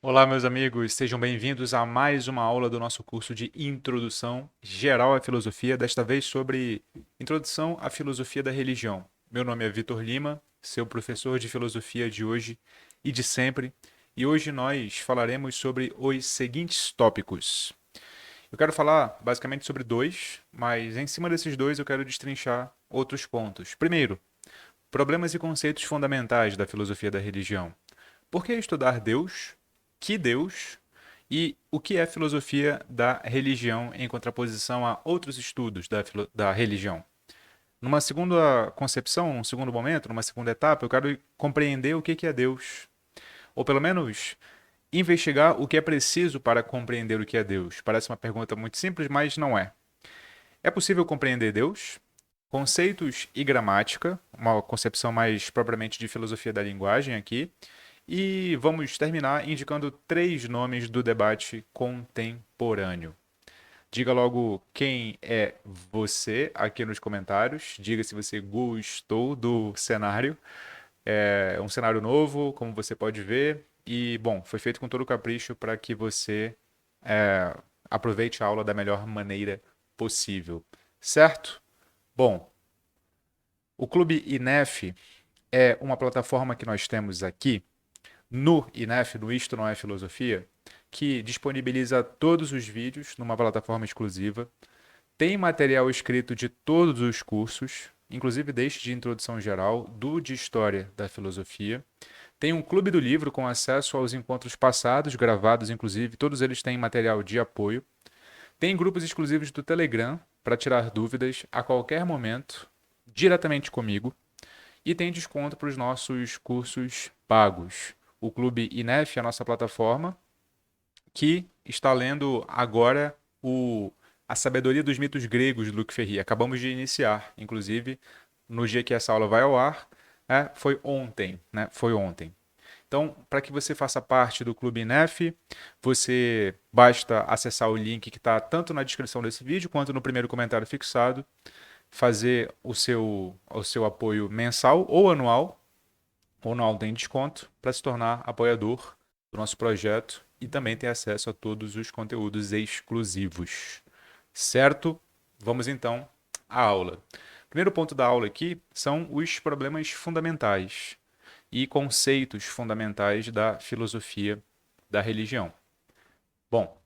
Olá, meus amigos, sejam bem-vindos a mais uma aula do nosso curso de Introdução Geral à Filosofia, desta vez sobre Introdução à Filosofia da Religião. Meu nome é Vitor Lima, seu professor de filosofia de hoje e de sempre, e hoje nós falaremos sobre os seguintes tópicos. Eu quero falar basicamente sobre dois, mas em cima desses dois eu quero destrinchar outros pontos. Primeiro, problemas e conceitos fundamentais da filosofia da religião. Por que estudar Deus? Que Deus? E o que é filosofia da religião em contraposição a outros estudos da religião? Numa segunda concepção, num segundo momento, numa segunda etapa, eu quero compreender o que é Deus. Ou pelo menos investigar o que é preciso para compreender o que é Deus. Parece uma pergunta muito simples, mas não é. É possível compreender Deus? Conceitos e gramática, uma concepção mais propriamente de filosofia da linguagem aqui. E vamos terminar indicando três nomes do debate contemporâneo. Diga logo quem é você aqui nos comentários. Diga se você gostou do cenário. É um cenário novo, como você pode ver. E, bom, foi feito com todo o capricho para que você aproveite a aula da melhor maneira possível. Certo? Bom, o Clube INEF é uma plataforma que nós temos aqui no INEF, no Isto Não é Filosofia, que disponibiliza todos os vídeos numa plataforma exclusiva. Tem material escrito de todos os cursos, inclusive deste de introdução geral, do de História da Filosofia. Tem um clube do livro com acesso aos encontros passados, gravados inclusive, todos eles têm material de apoio. Tem grupos exclusivos do Telegram para tirar dúvidas a qualquer momento, diretamente comigo. E tem desconto para os nossos cursos pagos. O Clube INEF é a nossa plataforma, que está lendo agora A Sabedoria dos Mitos Gregos, de Luc Ferry. Acabamos de iniciar, inclusive, no dia que essa aula vai ao ar, foi ontem, né? Foi ontem. Então, para que você faça parte do Clube INEF, você basta acessar o link que está tanto na descrição desse vídeo quanto no primeiro comentário fixado, fazer o seu apoio mensal ou anual tem desconto, para se tornar apoiador do nosso projeto e também ter acesso a todos os conteúdos exclusivos. Certo? Vamos então à aula. O primeiro ponto da aula aqui são os problemas fundamentais e conceitos fundamentais da filosofia da religião. Bom,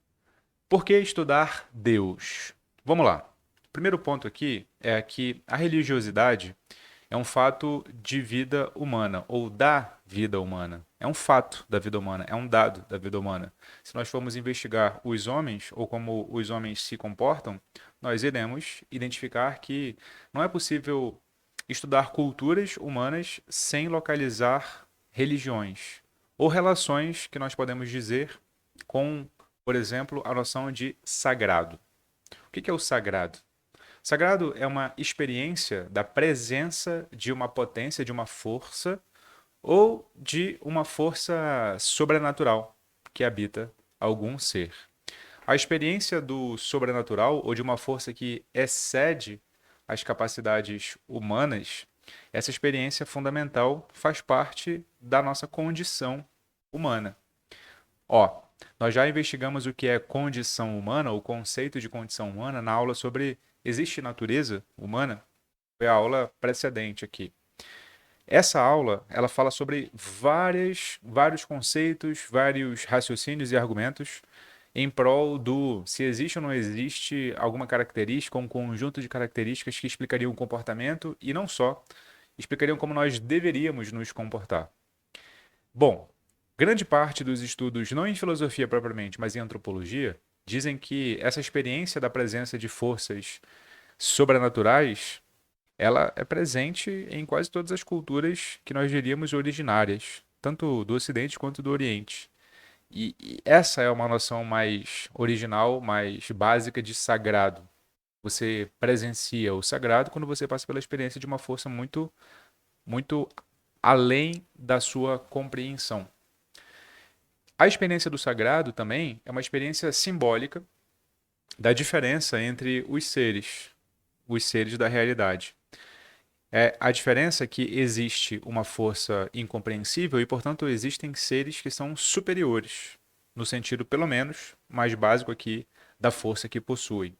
por que estudar Deus? Vamos lá. O primeiro ponto aqui é que a religiosidade é um fato de vida humana, ou da vida humana. É um fato da vida humana, é um dado da vida humana. Se nós formos investigar os homens, ou como os homens se comportam, nós iremos identificar que não é possível estudar culturas humanas sem localizar religiões, ou relações que nós podemos dizer com, por exemplo, a noção de sagrado. O que é o sagrado? Sagrado é uma experiência da presença de uma potência, de uma força ou de uma força sobrenatural que habita algum ser. A experiência do sobrenatural ou de uma força que excede as capacidades humanas, essa experiência fundamental faz parte da nossa condição humana. Ó, nós já investigamos o que é condição humana, o conceito de condição humana, na aula sobre existe natureza humana? Foi a aula precedente aqui. Essa aula, ela fala sobre vários conceitos, vários raciocínios e argumentos em prol do se existe ou não existe alguma característica, um conjunto de características que explicariam o comportamento e não só, explicariam como nós deveríamos nos comportar. Bom, grande parte dos estudos, não em filosofia propriamente, mas em antropologia, dizem que essa experiência da presença de forças sobrenaturais, ela é presente em quase todas as culturas que nós diríamos originárias, tanto do Ocidente quanto do Oriente. E essa é uma noção mais original, mais básica de sagrado. Você presencia o sagrado quando você passa pela experiência de uma força muito além da sua compreensão. A experiência do sagrado também é uma experiência simbólica da diferença entre os seres da realidade. A diferença é que existe uma força incompreensível e, portanto, existem seres que são superiores. no sentido, pelo menos, mais básico aqui da força que possui.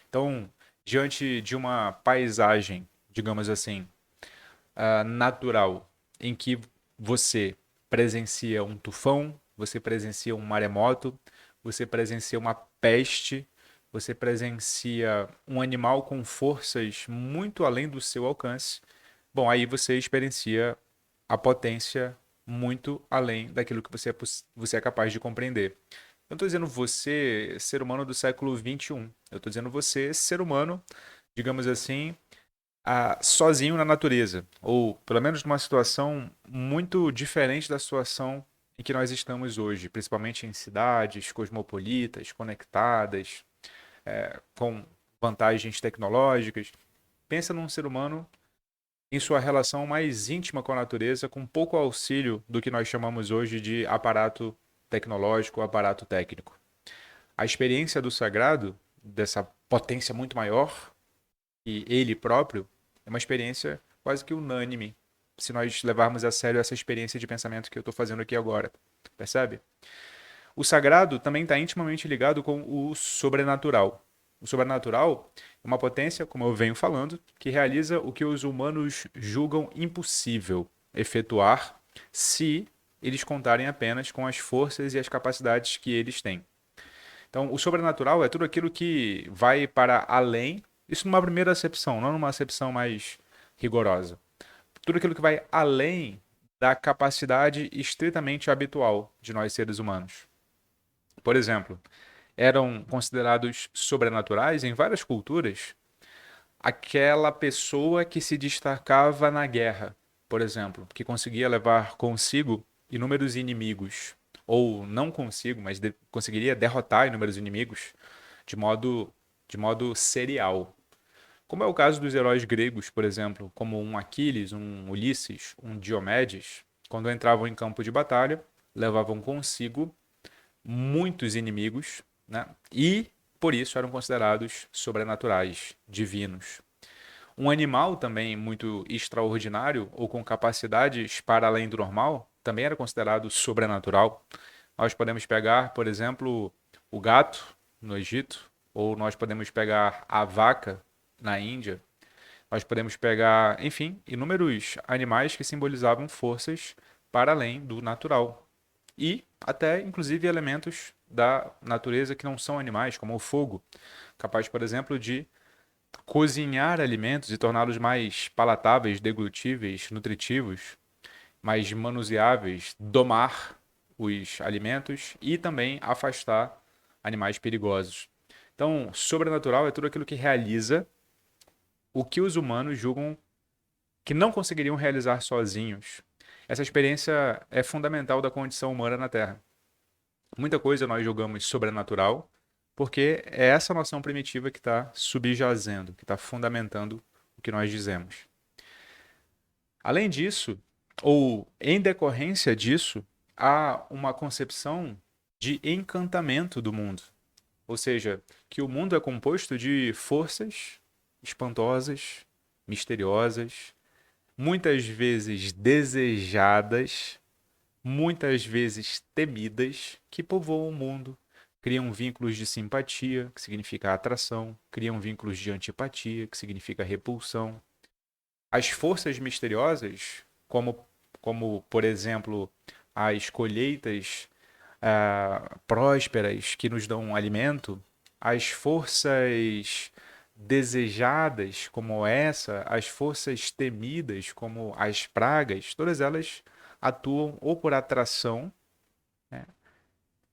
Então, diante de uma paisagem, digamos assim, natural, em que você presencia um tufão, você presencia um maremoto, você presencia uma peste, você presencia um animal com forças muito além do seu alcance, bom, aí você experiencia a potência muito além daquilo que você é capaz de compreender. Eu não estou dizendo você, ser humano do século XXI. Eu estou dizendo você, ser humano, digamos assim, sozinho na natureza. Ou, pelo menos, numa situação muito diferente da situação em que nós estamos hoje, principalmente em cidades cosmopolitas, conectadas, com vantagens tecnológicas. Pensa num ser humano em sua relação mais íntima com a natureza, com pouco auxílio do que nós chamamos hoje de aparato tecnológico, aparato técnico. A experiência do sagrado, dessa potência muito maior, e ele próprio, é uma experiência quase que unânime, se nós levarmos a sério essa experiência de pensamento que eu estou fazendo aqui agora. Percebe? O sagrado também está intimamente ligado com o sobrenatural. O sobrenatural é uma potência, como eu venho falando, que realiza o que os humanos julgam impossível efetuar se eles contarem apenas com as forças e as capacidades que eles têm. Então, o sobrenatural é tudo aquilo que vai para além, isso numa primeira acepção, não numa acepção mais rigorosa. Tudo aquilo que vai além da capacidade estritamente habitual de nós seres humanos. Por exemplo, eram considerados sobrenaturais em várias culturas aquela pessoa que se destacava na guerra, por exemplo, que conseguia levar consigo inúmeros inimigos, ou não consigo, mas conseguiria derrotar inúmeros inimigos de modo serial. Como é o caso dos heróis gregos, por exemplo, como um Aquiles, um Ulisses, um Diomedes, quando entravam em campo de batalha, levavam consigo muitos inimigos, né? E por isso eram considerados sobrenaturais, divinos. Um animal também muito extraordinário ou com capacidades para além do normal também era considerado sobrenatural. Nós podemos pegar, por exemplo, o gato no Egito, ou nós podemos pegar a vaca na Índia. Nós podemos pegar, enfim, inúmeros animais que simbolizavam forças para além do natural. E até, inclusive, elementos da natureza que não são animais, como o fogo, capaz, por exemplo, de cozinhar alimentos e torná-los mais palatáveis, deglutíveis, nutritivos, mais manuseáveis, domar os alimentos e também afastar animais perigosos. Então, sobrenatural é tudo aquilo que realiza o que os humanos julgam que não conseguiriam realizar sozinhos. Essa experiência é fundamental da condição humana na Terra. Muita coisa nós julgamos sobrenatural, porque é essa noção primitiva que está subjazendo, que está fundamentando o que nós dizemos. Além disso, ou em decorrência disso, há uma concepção de encantamento do mundo. Ou seja, que o mundo é composto de forças espantosas, misteriosas, muitas vezes desejadas, muitas vezes temidas, que povoam o mundo, criam vínculos de simpatia, que significa atração, criam vínculos de antipatia, que significa repulsão. As forças misteriosas, como por exemplo, as colheitas prósperas que nos dão alimento, as forças desejadas como essa, as forças temidas como as pragas, todas elas atuam ou por atração, né,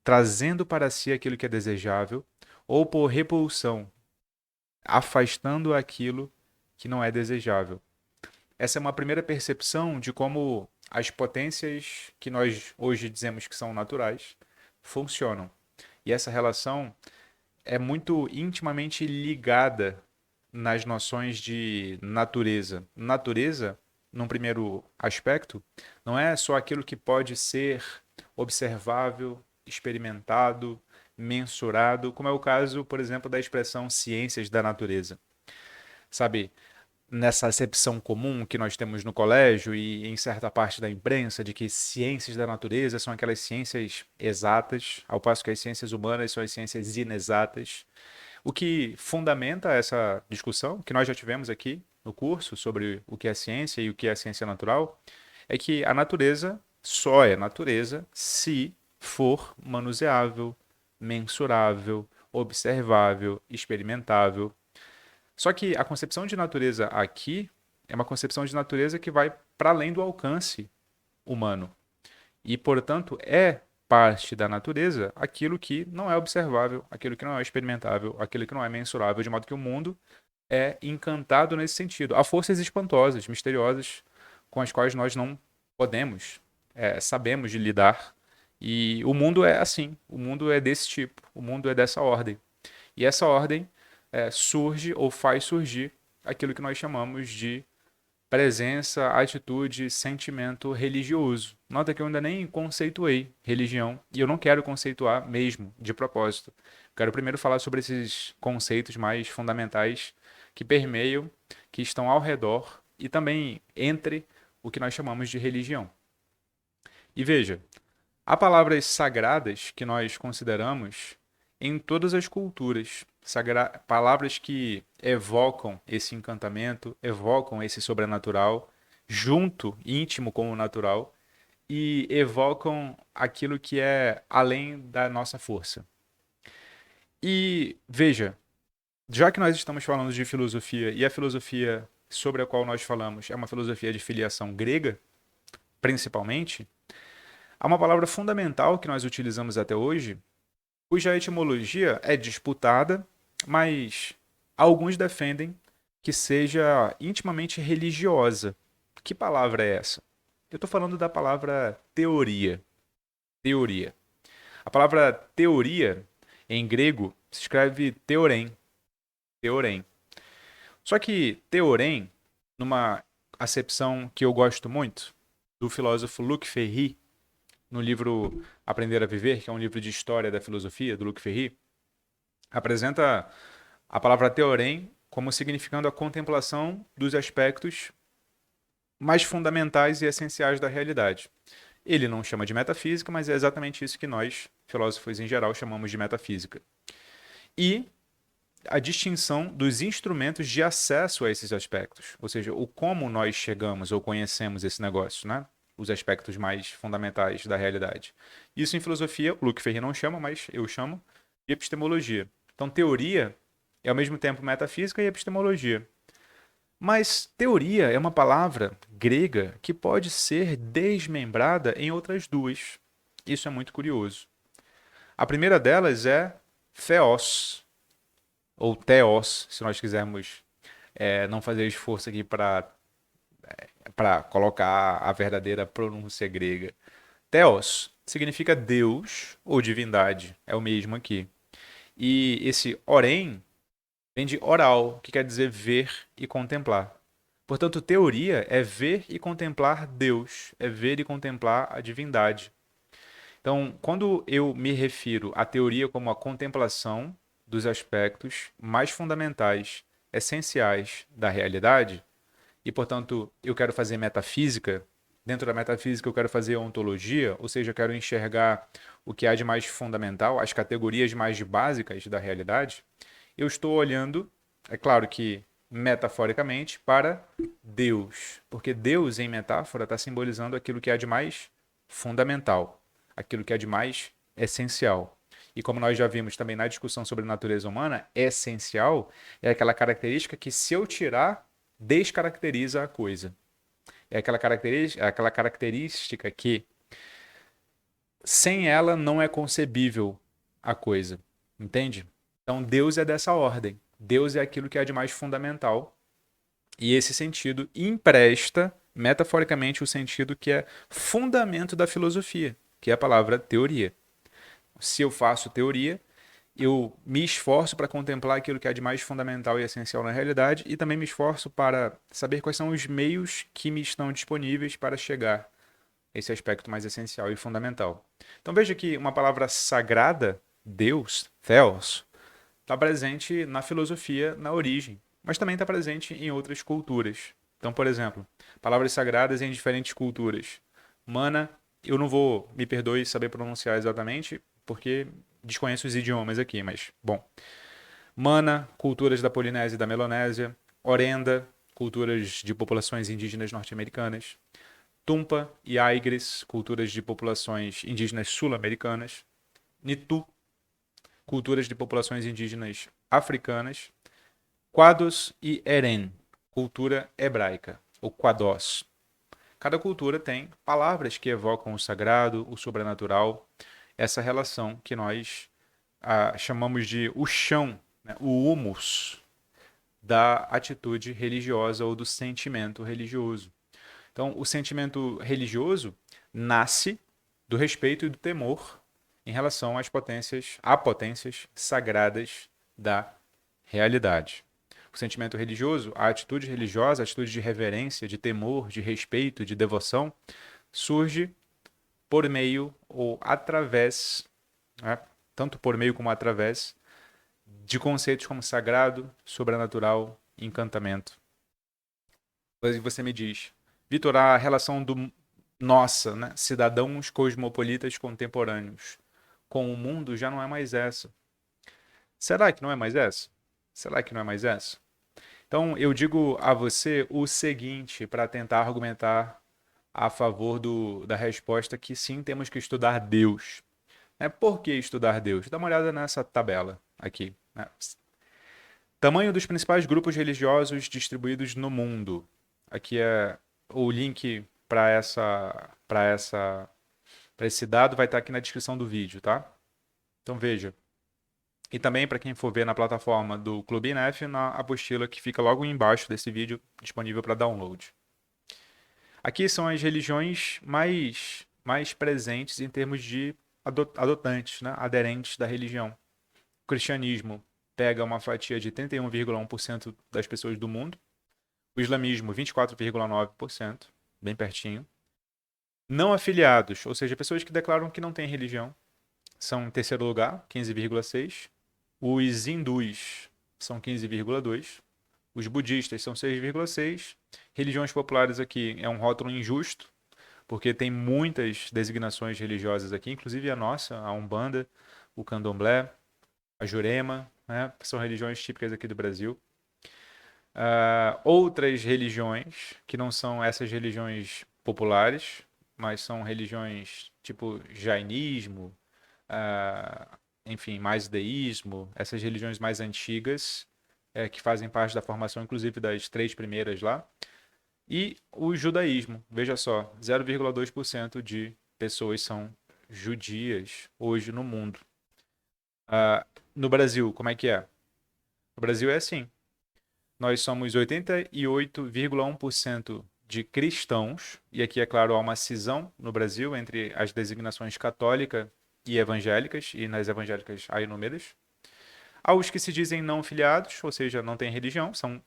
trazendo para si aquilo que é desejável, ou por repulsão, afastando aquilo que não é desejável. Essa é uma primeira percepção de como as potências que nós hoje dizemos que são naturais funcionam. E essa relação é muito intimamente ligada nas noções de natureza. Natureza, num primeiro aspecto, não é só aquilo que pode ser observável, experimentado, mensurado, como é o caso, por exemplo, da expressão ciências da natureza. Sabe, nessa acepção comum que nós temos no colégio e em certa parte da imprensa de que ciências da natureza são aquelas ciências exatas, ao passo que as ciências humanas são as ciências inexatas. O que fundamenta essa discussão, que nós já tivemos aqui no curso sobre o que é ciência e o que é ciência natural, é que a natureza só é natureza se for manuseável, mensurável, observável, experimentável. Só que a concepção de natureza aqui é uma concepção de natureza que vai para além do alcance humano. E, portanto, é parte da natureza aquilo que não é observável, aquilo que não é experimentável, aquilo que não é mensurável, de modo que o mundo é encantado nesse sentido. Há forças espantosas, misteriosas, com as quais nós não podemos, sabemos de lidar. E o mundo é assim, o mundo é desse tipo, o mundo é dessa ordem. E essa ordem surge ou faz surgir aquilo que nós chamamos de presença, atitude, sentimento religioso. Nota que eu ainda nem conceituei religião e eu não quero conceituar mesmo, de propósito. Quero primeiro falar sobre esses conceitos mais fundamentais que permeiam, que estão ao redor e também entre o que nós chamamos de religião. E veja, há palavras sagradas que nós consideramos em todas as culturas. Palavras que evocam esse encantamento, evocam esse sobrenatural, junto, íntimo com o natural, e evocam aquilo que é além da nossa força. E veja, já que nós estamos falando de filosofia, e a filosofia sobre a qual nós falamos é uma filosofia de filiação grega, principalmente, há uma palavra fundamental que nós utilizamos até hoje, cuja etimologia é disputada, mas alguns defendem que seja intimamente religiosa. Que palavra é essa? Eu estou falando da palavra teoria. Teoria. A palavra teoria, em grego, se escreve teorem. Teorem. Só que teorem, numa acepção que eu gosto muito, do filósofo Luc Ferry, no livro Aprender a Viver, que é um livro de história da filosofia, do Luc Ferry, apresenta a palavra teorem como significando a contemplação dos aspectos mais fundamentais e essenciais da realidade. Ele não chama de metafísica, mas é exatamente isso que nós, filósofos em geral, chamamos de metafísica. E a distinção dos instrumentos de acesso a esses aspectos, ou seja, o como nós chegamos ou conhecemos esse negócio, né? Os aspectos mais fundamentais da realidade. Isso em filosofia, o Luc Ferry não chama, mas eu chamo de epistemologia. Então, teoria é ao mesmo tempo metafísica e epistemologia. Mas teoria é uma palavra grega que pode ser desmembrada em outras duas. Isso é muito curioso. A primeira delas é theos, ou theos, se nós quisermos não fazer esforço aqui para colocar a verdadeira pronúncia grega. Theos significa Deus ou divindade, é o mesmo aqui. E esse orem vem de oral, que quer dizer ver e contemplar. Portanto, teoria é ver e contemplar Deus, é ver e contemplar a divindade. Então, quando eu me refiro à teoria como a contemplação dos aspectos mais fundamentais, essenciais da realidade, e, portanto, eu quero fazer metafísica, dentro da metafísica eu quero fazer ontologia, ou seja, eu quero enxergar o que há de mais fundamental, as categorias mais básicas da realidade, eu estou olhando, é claro que metaforicamente, para Deus. Porque Deus, em metáfora, está simbolizando aquilo que há de mais fundamental, aquilo que há de mais essencial. E como nós já vimos também na discussão sobre a natureza humana, essencial é aquela característica que, se eu tirar, descaracteriza a coisa. É aquela característica que, sem ela, não é concebível a coisa. Entende? Então, Deus é dessa ordem. Deus é aquilo que é de mais fundamental. E esse sentido empresta, metaforicamente, o sentido que é fundamento da filosofia, que é a palavra teoria. Se eu faço teoria, eu me esforço para contemplar aquilo que é de mais fundamental e essencial na realidade e também me esforço para saber quais são os meios que me estão disponíveis para chegar a esse aspecto mais essencial e fundamental. Então veja que uma palavra sagrada, Deus, Theos, está presente na filosofia, na origem. mas também está presente em outras culturas. Então, por exemplo, palavras sagradas em diferentes culturas. Mana, eu não vou, me perdoe, saber pronunciar exatamente, porque desconheço os idiomas aqui, mas, bom. Mana, culturas da Polinésia e da Melanésia. Orenda, culturas de populações indígenas norte-americanas. Tumpa e Aigres, culturas de populações indígenas sul-americanas. Nitu, culturas de populações indígenas africanas. Quados e Eren, cultura hebraica, ou Quados. Cada cultura tem palavras que evocam o sagrado, o sobrenatural, essa relação que nós chamamos de o chão, né, o humus da atitude religiosa ou do sentimento religioso. Então, o sentimento religioso nasce do respeito e do temor em relação a potências sagradas da realidade. O sentimento religioso, a atitude religiosa, a atitude de reverência, de temor, de respeito, de devoção, surge por meio ou através, né, tanto por meio como através, de conceitos como sagrado, sobrenatural, encantamento. E você me diz, Vitor, a relação do nossa, né, cidadãos cosmopolitas contemporâneos com o mundo já não é mais essa. Será que não é mais essa? Será que não é mais essa? Então, eu digo a você o seguinte para tentar argumentar a favor da resposta que sim, temos que estudar Deus. Por que estudar Deus? Dá uma olhada nessa tabela aqui. Né? Tamanho dos principais grupos religiosos distribuídos no mundo. Aqui é o link para esse dado vai estar aqui na descrição do vídeo, tá? Então veja. E também para quem for ver na plataforma do Clube INEF, na apostila que fica logo embaixo desse vídeo, disponível para download. Aqui são as religiões mais presentes em termos de adotantes, né? Aderentes da religião. O cristianismo pega uma fatia de 31,1% das pessoas do mundo. O islamismo, 24,9%, bem pertinho. Não afiliados, ou seja, pessoas que declaram que não têm religião, são em terceiro lugar, 15,6%. Os hindus são 15,2%. Os budistas são 6,6%. Religiões populares aqui é um rótulo injusto, porque tem muitas designações religiosas aqui, inclusive a nossa, a Umbanda, o Candomblé, a Jurema, né? São religiões típicas aqui do Brasil. Outras religiões, que não são essas religiões populares, mas são religiões tipo jainismo, enfim, mais deísmo, essas religiões mais antigas, que fazem parte da formação, inclusive, das 3 primeiras lá. E o judaísmo, veja só, 0,2% de pessoas são judias hoje no mundo. No Brasil, como é que é? No Brasil é assim. Nós somos 88,1% de cristãos, e aqui, é claro, há uma cisão no Brasil entre as designações católica e evangélicas, e nas evangélicas há inúmeras. Há os que se dizem não filiados, ou seja, não têm religião, são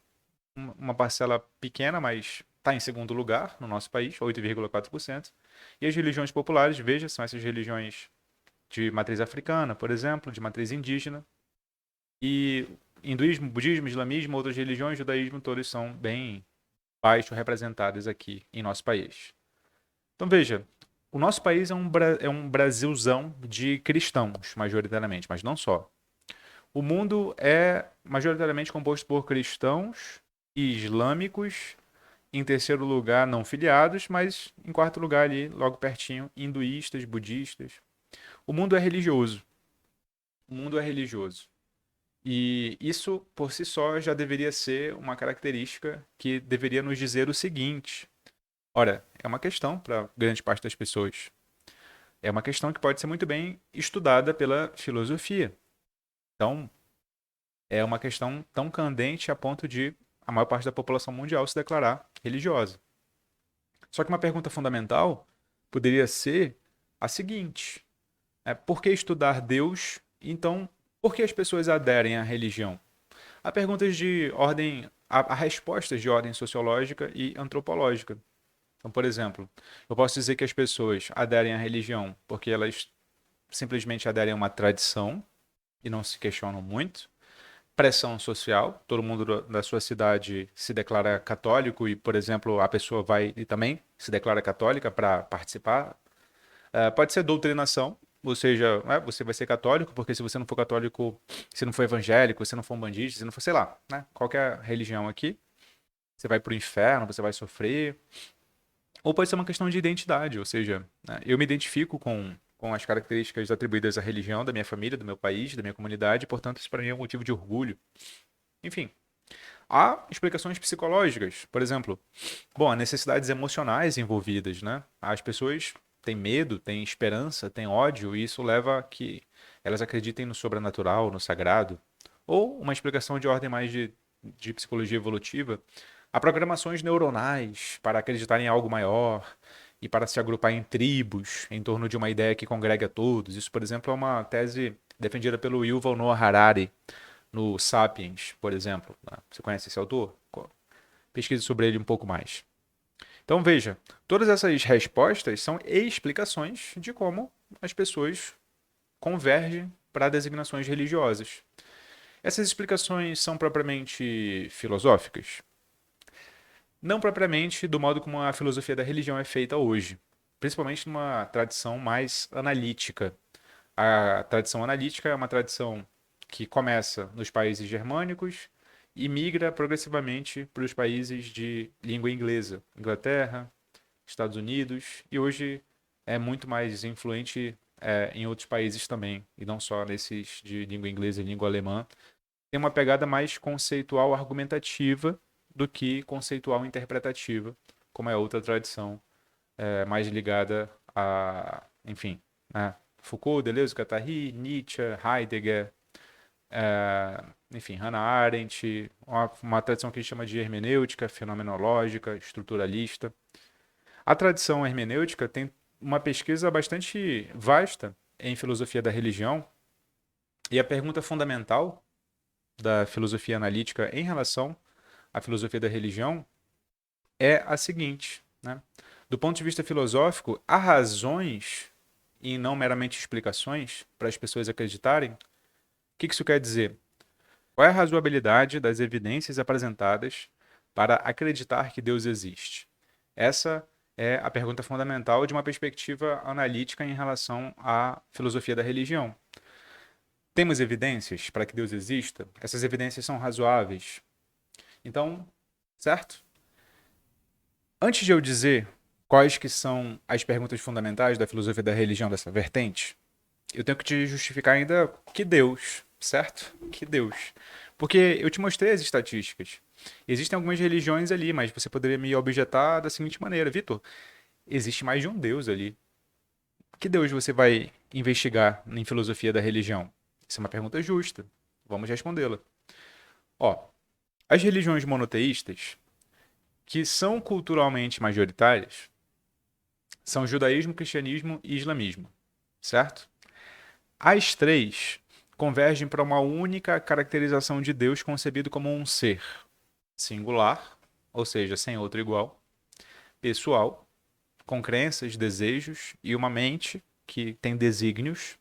uma parcela pequena, mas está em segundo lugar no nosso país, 8,4%. E as religiões populares, veja, são essas religiões de matriz africana, por exemplo, de matriz indígena. E hinduísmo, budismo, islamismo, outras religiões, judaísmo, todos são bem baixo representados aqui em nosso país. Então veja, o nosso país é um Brasilzão de cristãos, majoritariamente, mas não só. O mundo é majoritariamente composto por cristãos e islâmicos, em terceiro lugar não filiados, mas em quarto lugar ali, logo pertinho, hinduístas, budistas. O mundo é religioso. O mundo é religioso. E isso, por si só, já deveria ser uma característica que deveria nos dizer o seguinte: ora, é uma questão para grande parte das pessoas. É uma questão que pode ser muito bem estudada pela filosofia. Então, é uma questão tão candente a ponto de a maior parte da população mundial se declarar religiosa. Só que uma pergunta fundamental poderia ser a seguinte: por que estudar Deus? Então, por que as pessoas aderem à religião? Há perguntas de ordem, há respostas de ordem sociológica e antropológica. Então, por exemplo, eu posso dizer que as pessoas aderem à religião porque elas simplesmente aderem a uma tradição e não se questionam muito. pressão social, todo mundo da sua cidade se declara católico e, por exemplo, a pessoa vai e também se declara católica para participar. Pode ser doutrinação, ou seja, você vai ser católico, porque se você não for católico, se não for evangélico, se não for um bandista, se não for, sei lá, né? Qualquer religião aqui, você vai para o inferno, você vai sofrer. Ou pode ser uma questão de identidade, ou seja, né, eu me identifico com as características atribuídas à religião da minha família, do meu país, da minha comunidade, portanto, isso para mim é um motivo de orgulho. Enfim, há explicações psicológicas, por exemplo, bom, há necessidades emocionais envolvidas, né? As pessoas têm medo, têm esperança, têm ódio, e isso leva a que elas acreditem no sobrenatural, no sagrado. Ou uma explicação de ordem mais de psicologia evolutiva, há programações neuronais para acreditar em algo maior e para se agrupar em tribos em torno de uma ideia que congrega todos. Isso, por exemplo, é uma tese defendida pelo Yuval Noah Harari no Sapiens, por exemplo. Você conhece esse autor? Pesquise sobre ele um pouco mais. Então veja, todas essas respostas são explicações de como as pessoas convergem para designações religiosas. Essas explicações são propriamente filosóficas? Não propriamente do modo como a filosofia da religião é feita hoje, principalmente numa tradição mais analítica. A tradição analítica é uma tradição que começa nos países germânicos e migra progressivamente para os países de língua inglesa, Inglaterra, Estados Unidos, e hoje é muito mais influente em outros países também, e não só nesses de língua inglesa e língua alemã. Tem uma pegada mais conceitual argumentativa do que conceitual interpretativa, como é outra tradição mais ligada a, enfim, né? Foucault, Deleuze, Guattari, Nietzsche, Heidegger, enfim, Hannah Arendt, uma tradição que a gente chama de hermenêutica, fenomenológica, estruturalista. A tradição hermenêutica tem uma pesquisa bastante vasta em filosofia da religião, e a pergunta fundamental da filosofia analítica em relação à filosofia da religião é a seguinte, né? Do ponto de vista filosófico, há razões e não meramente explicações para as pessoas acreditarem. O que isso quer dizer? Qual é a razoabilidade das evidências apresentadas para acreditar que Deus existe? Essa é a pergunta fundamental de uma perspectiva analítica em relação à filosofia da religião. Temos evidências para que Deus exista? Essas evidências são razoáveis? Então, certo? Antes de eu dizer quais que são as perguntas fundamentais da filosofia da religião dessa vertente, eu tenho que te justificar ainda que Deus, certo? Que Deus. Porque eu te mostrei as estatísticas. Existem algumas religiões ali, mas você poderia me objetar da seguinte maneira: Vitor, existe mais de um Deus ali. Que Deus você vai investigar em filosofia da religião? Isso é uma pergunta justa. Vamos respondê-la. Ó, as religiões monoteístas, que são culturalmente majoritárias, são judaísmo, cristianismo e islamismo, certo? As três convergem para uma única caracterização de Deus concebido como um ser singular, ou seja, sem outro igual, pessoal, com crenças, desejos e uma mente que tem desígnios,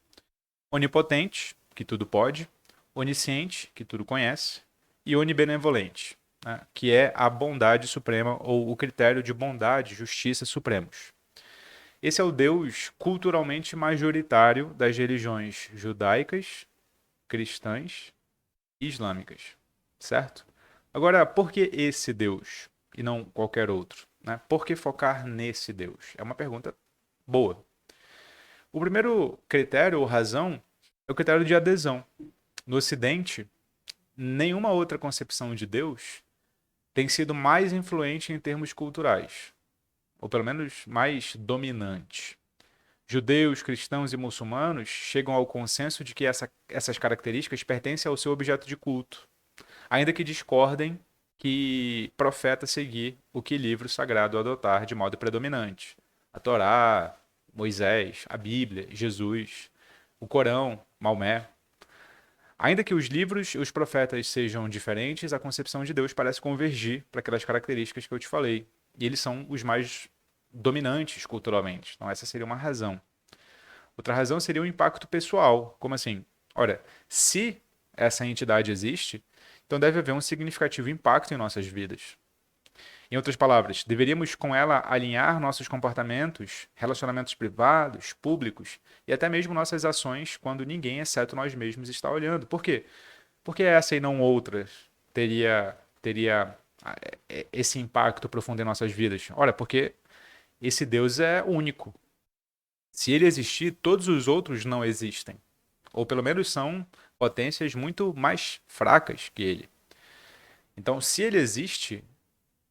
onipotente, que tudo pode, onisciente, que tudo conhece, e onibenevolente, né, que é a bondade suprema ou o critério de bondade e justiça supremos. Esse é o Deus culturalmente majoritário das religiões judaicas, cristãs e islâmicas, certo? Agora, por que esse Deus e não qualquer outro? Né? Por que focar nesse Deus? É uma pergunta boa. O primeiro critério ou razão é o critério de adesão. No Ocidente, nenhuma outra concepção de Deus tem sido mais influente em termos culturais, ou pelo menos mais dominante. Judeus, cristãos e muçulmanos chegam ao consenso de que essas características pertencem ao seu objeto de culto, ainda que discordem que profeta seguir o que livro sagrado adotar de modo predominante. A Torá, Moisés, a Bíblia, Jesus, o Corão, Maomé. Ainda que os livros e os profetas sejam diferentes, a concepção de Deus parece convergir para aquelas características que eu te falei. E eles são os mais dominantes culturalmente. Então essa seria uma razão. Outra razão seria o impacto pessoal. Como assim? Olha, se essa entidade existe, então deve haver um significativo impacto em nossas vidas. Em outras palavras, deveríamos com ela alinhar nossos comportamentos, relacionamentos privados, públicos e até mesmo nossas ações quando ninguém, exceto nós mesmos, está olhando. Por quê? Porque essa e não outras teria esse impacto profundo em nossas vidas? Olha, porque esse Deus é único. Se ele existir, todos os outros não existem. Ou pelo menos são potências muito mais fracas que ele. Então, se ele existe,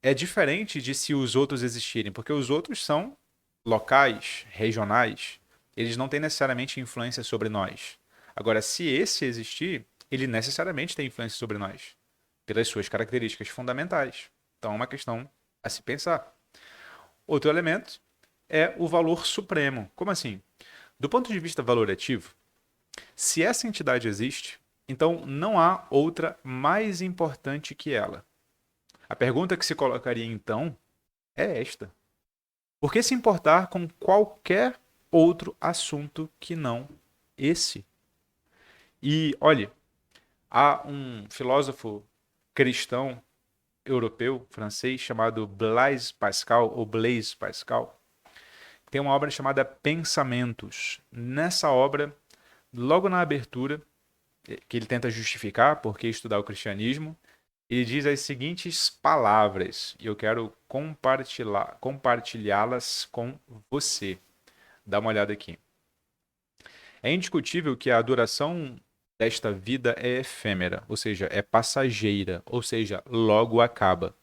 é diferente de se os outros existirem, porque os outros são locais, regionais, eles não têm necessariamente influência sobre nós. Agora, se esse existir, ele necessariamente tem influência sobre nós, pelas suas características fundamentais. Então, é uma questão a se pensar. Outro elemento é o valor supremo. Como assim? Do ponto de vista valorativo, se essa entidade existe, então não há outra mais importante que ela. A pergunta que se colocaria então é esta: por que se importar com qualquer outro assunto que não esse? E olhe, há um filósofo cristão europeu, francês, chamado Blaise Pascal, ou Blaise Pascal, que tem uma obra chamada Pensamentos. Nessa obra, logo na abertura, que ele tenta justificar por que estudar o cristianismo, ele diz as seguintes palavras, e eu quero compartilhá-las com você. Dá uma olhada aqui. É indiscutível que a duração desta vida é efêmera, ou seja, é passageira, ou seja, logo acaba.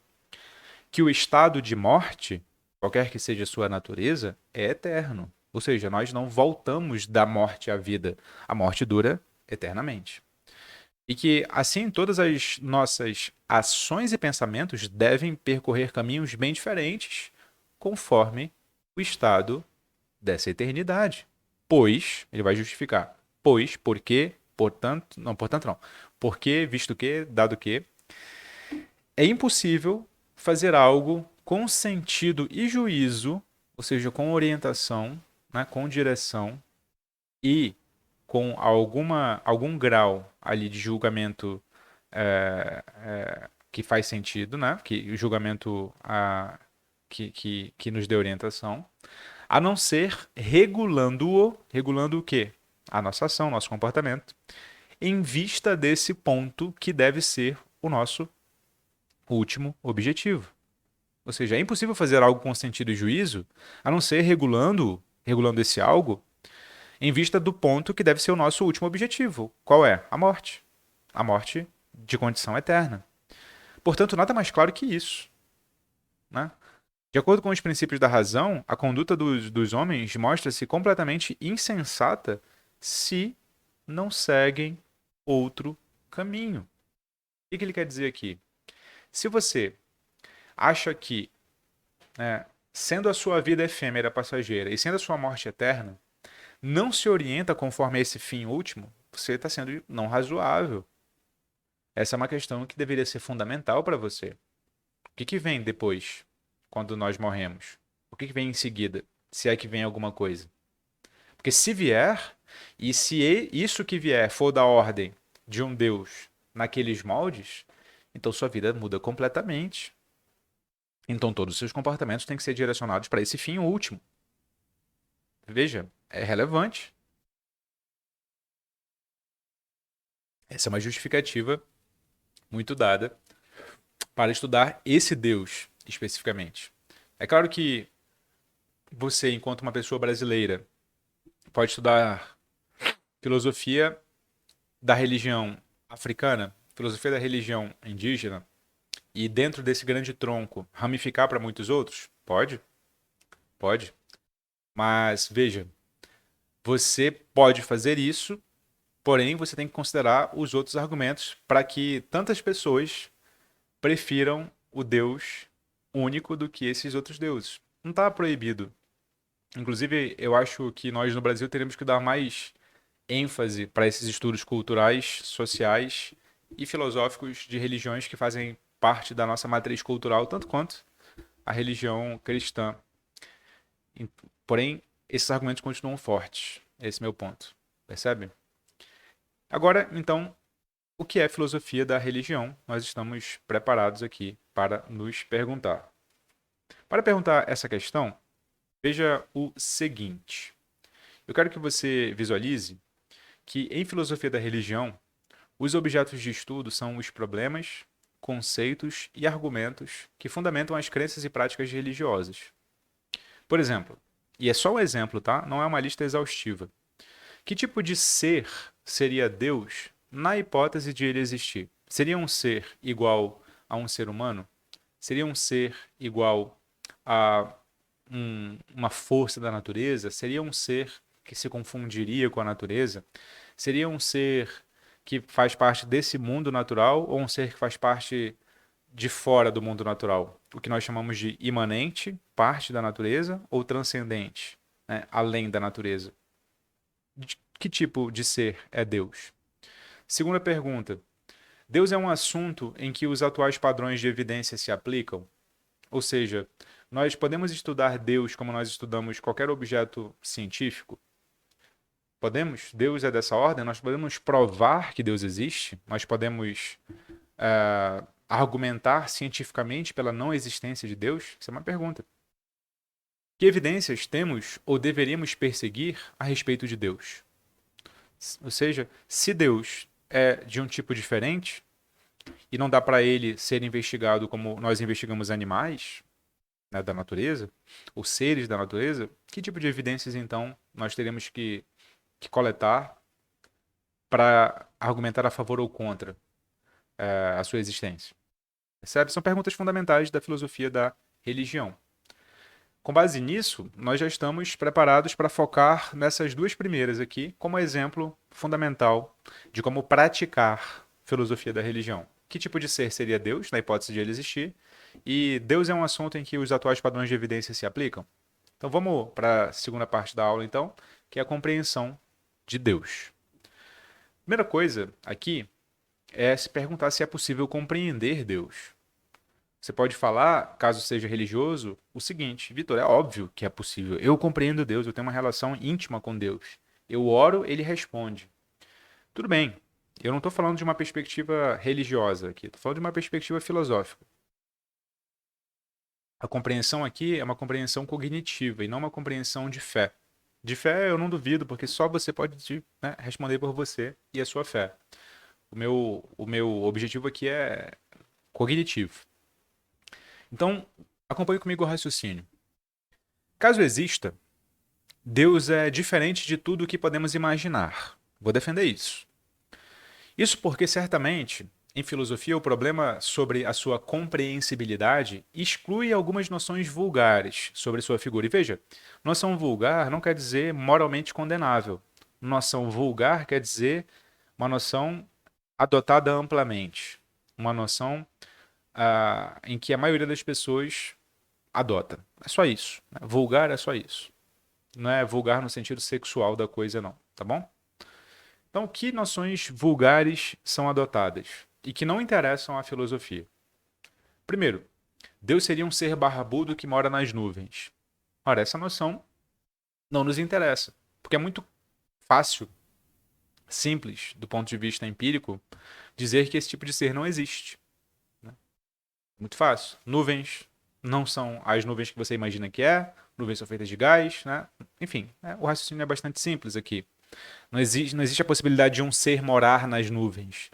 Que o estado de morte, qualquer que seja a sua natureza, é eterno. Ou seja, nós não voltamos da morte à vida. A morte dura eternamente. E que, assim, todas as nossas ações e pensamentos devem percorrer caminhos bem diferentes conforme o estado dessa eternidade. Pois, ele vai justificar. Pois, porque, portanto não. Porque, visto que, dado que, é impossível fazer algo com sentido e juízo, ou seja, com orientação, né, com direção e com algum grau ali de julgamento que faz sentido, né? Que o julgamento que nos dê orientação, a não ser regulando o quê? A nossa ação, nosso comportamento, em vista desse ponto que deve ser o nosso último objetivo. Ou seja, é impossível fazer algo com sentido e juízo, a não ser regulando esse algo em vista do ponto que deve ser o nosso último objetivo. Qual é? A morte. A morte de condição eterna. Portanto, nada mais claro que isso. Né? De acordo com os princípios da razão, a conduta dos homens mostra-se completamente insensata se não seguem outro caminho. O que ele quer dizer aqui? Se você acha que, sendo a sua vida efêmera, passageira, e sendo a sua morte eterna, não se orienta conforme esse fim último, você está sendo não razoável. Essa é uma questão que deveria ser fundamental para você. O que vem depois, quando nós morremos? O que vem em seguida, se é que vem alguma coisa? Porque se vier, e se isso que vier for da ordem de um Deus naqueles moldes, então sua vida muda completamente. Então todos os seus comportamentos têm que ser direcionados para esse fim último. Veja, é relevante. Essa é uma justificativa muito dada para estudar esse Deus especificamente. É claro que você, enquanto uma pessoa brasileira, pode estudar filosofia da religião africana, filosofia da religião indígena, e dentro desse grande tronco ramificar para muitos outros? Pode, pode. Mas veja, você pode fazer isso, porém você tem que considerar os outros argumentos para que tantas pessoas prefiram o Deus único do que esses outros deuses. Não está proibido. Inclusive, eu acho que nós no Brasil teremos que dar mais ênfase para esses estudos culturais, sociais e filosóficos de religiões que fazem parte da nossa matriz cultural, tanto quanto a religião cristã. Porém, esses argumentos continuam fortes. Esse é o meu ponto. Percebe? Agora, então, o que é filosofia da religião? Nós estamos preparados aqui para nos perguntar. Para perguntar essa questão, veja o seguinte. Eu quero que você visualize que em filosofia da religião, os objetos de estudo são os problemas, conceitos e argumentos que fundamentam as crenças e práticas religiosas. Por exemplo, e é só um exemplo, tá? Não é uma lista exaustiva. Que tipo de ser seria Deus na hipótese de ele existir? Seria um ser igual a um ser humano? Seria um ser igual a uma força da natureza? Seria um ser que se confundiria com a natureza? Seria um ser que faz parte desse mundo natural ou um ser que faz parte de fora do mundo natural? O que nós chamamos de imanente, parte da natureza, ou transcendente, né, além da natureza? De que tipo de ser é Deus? Segunda pergunta. Deus é um assunto em que os atuais padrões de evidência se aplicam? Ou seja, nós podemos estudar Deus como nós estudamos qualquer objeto científico? Podemos? Deus é dessa ordem? Nós podemos provar que Deus existe? Nós podemos argumentar cientificamente pela não existência de Deus? Isso é uma pergunta. Que evidências temos ou deveríamos perseguir a respeito de Deus? Ou seja, se Deus é de um tipo diferente e não dá para ele ser investigado como nós investigamos animais, né, da natureza, ou seres da natureza, que tipo de evidências então nós teremos que coletar para argumentar a favor ou contra a sua existência? Percebe? São perguntas fundamentais da filosofia da religião. Com base nisso, nós já estamos preparados para focar nessas duas primeiras aqui como exemplo fundamental de como praticar filosofia da religião. Que tipo de ser seria Deus, na hipótese de ele existir? E Deus é um assunto em que os atuais padrões de evidência se aplicam? Então vamos para a segunda parte da aula, então, que é a compreensão de Deus. Primeira coisa aqui é se perguntar se é possível compreender Deus. Você pode falar, caso seja religioso, o seguinte: Vitor, é óbvio que é possível. Eu compreendo Deus, eu tenho uma relação íntima com Deus. Eu oro, ele responde. Tudo bem, eu não estou falando de uma perspectiva religiosa aqui, estou falando de uma perspectiva filosófica. A compreensão aqui é uma compreensão cognitiva e não uma compreensão de fé. De fé eu não duvido, porque só você pode, né, responder por você e a sua fé. O meu objetivo aqui é cognitivo. Então, acompanhe comigo o raciocínio. Caso exista, Deus é diferente de tudo o que podemos imaginar. Vou defender isso. Isso porque, certamente, em filosofia, o problema sobre a sua compreensibilidade exclui algumas noções vulgares sobre sua figura. E veja, noção vulgar não quer dizer moralmente condenável. Noção vulgar quer dizer uma noção adotada amplamente. Uma noção em que a maioria das pessoas adota. É só isso. Né? Vulgar é só isso. Não é vulgar no sentido sexual da coisa, não. Tá bom? Então, que noções vulgares são adotadas e que não interessam à filosofia? Primeiro, Deus seria um ser barbudo que mora nas nuvens. Ora, essa noção não nos interessa, porque é muito fácil, simples, do ponto de vista empírico, dizer que esse tipo de ser não existe. Né? Muito fácil. Nuvens não são as nuvens que você imagina que é, nuvens são feitas de gás, né? Enfim, o raciocínio é bastante simples aqui. Não existe a possibilidade de um ser morar nas nuvens.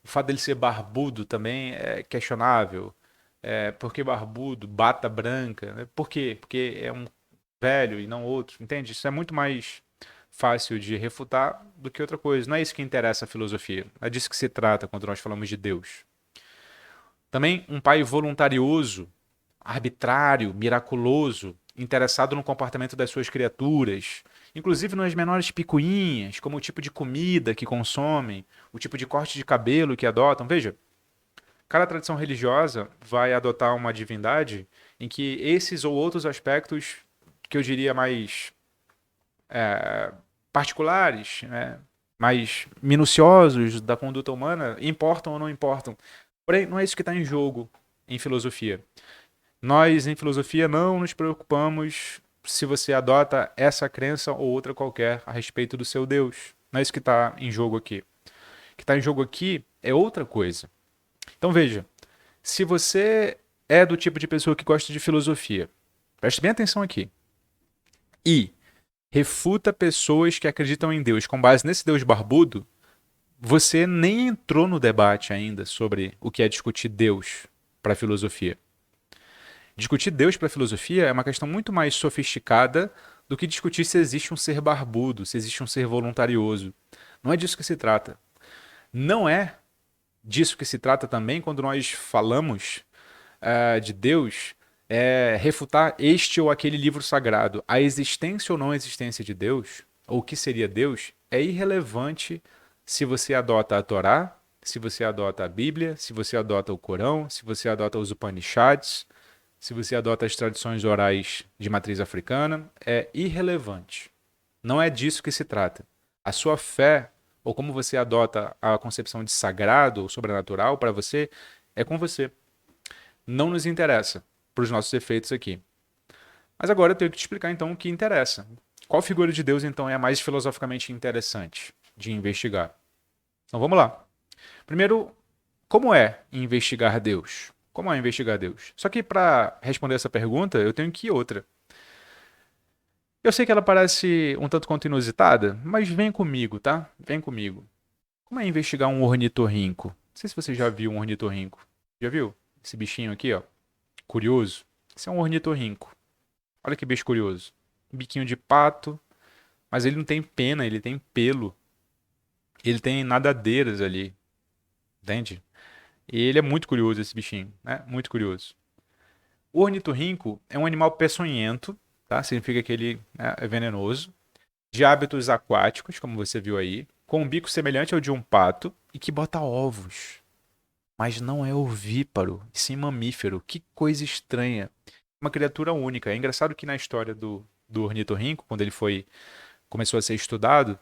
O fato dele ser barbudo também é questionável. Por que barbudo? Bata branca. Né? Por quê? Porque é um velho e não outro. Entende? Isso é muito mais fácil de refutar do que outra coisa. Não é isso que interessa a filosofia. É disso que se trata quando nós falamos de Deus. Também um pai voluntarioso, arbitrário, miraculoso, interessado no comportamento das suas criaturas, inclusive nas menores picuinhas, como o tipo de comida que consomem, o tipo de corte de cabelo que adotam. Veja, cada tradição religiosa vai adotar uma divindade em que esses ou outros aspectos, que eu diria mais particulares, né, mais minuciosos da conduta humana, importam ou não importam. Porém, não é isso que está em jogo em filosofia. Nós, em filosofia, não nos preocupamos se você adota essa crença ou outra qualquer a respeito do seu Deus. Não é isso que está em jogo aqui. O que está em jogo aqui é outra coisa. Então veja, se você é do tipo de pessoa que gosta de filosofia, preste bem atenção aqui, e refuta pessoas que acreditam em Deus com base nesse Deus barbudo, você nem entrou no debate ainda sobre o que é discutir Deus para a filosofia. Discutir Deus para a filosofia é uma questão muito mais sofisticada do que discutir se existe um ser barbudo, se existe um ser voluntarioso. Não é disso que se trata. Não é disso que se trata também quando nós falamos de Deus, refutar este ou aquele livro sagrado. A existência ou não existência de Deus, ou o que seria Deus, é irrelevante se você adota a Torá, se você adota a Bíblia, se você adota o Corão, se você adota os Upanishads, se você adota as tradições orais de matriz africana, é irrelevante. Não é disso que se trata. A sua fé, ou como você adota a concepção de sagrado ou sobrenatural para você, é com você. Não nos interessa para os nossos efeitos aqui. Mas agora eu tenho que te explicar então o que interessa. Qual figura de Deus então é a mais filosoficamente interessante de investigar? Então vamos lá. Primeiro, como é investigar Deus? Como é investigar Deus? Só que para responder essa pergunta, eu tenho que ir outra. Eu sei que ela parece um tanto quanto inusitada, mas vem comigo, tá? Vem comigo. Como é investigar um ornitorrinco? Não sei se você já viu um ornitorrinco. Já viu? Esse bichinho aqui, ó. Curioso. Esse é um ornitorrinco. Olha que bicho curioso. Biquinho de pato, mas ele não tem pena, ele tem pelo. Ele tem nadadeiras ali, entende? E ele é muito curioso, esse bichinho, né? Muito curioso. O ornitorrinco é um animal peçonhento, tá? Significa que ele é venenoso. De hábitos aquáticos, como você viu aí, com um bico semelhante ao de um pato e que bota ovos. Mas não é ovíparo, e sim mamífero. Que coisa estranha. Uma criatura única. É engraçado que na história do ornitorrinco, quando ele começou a ser estudado,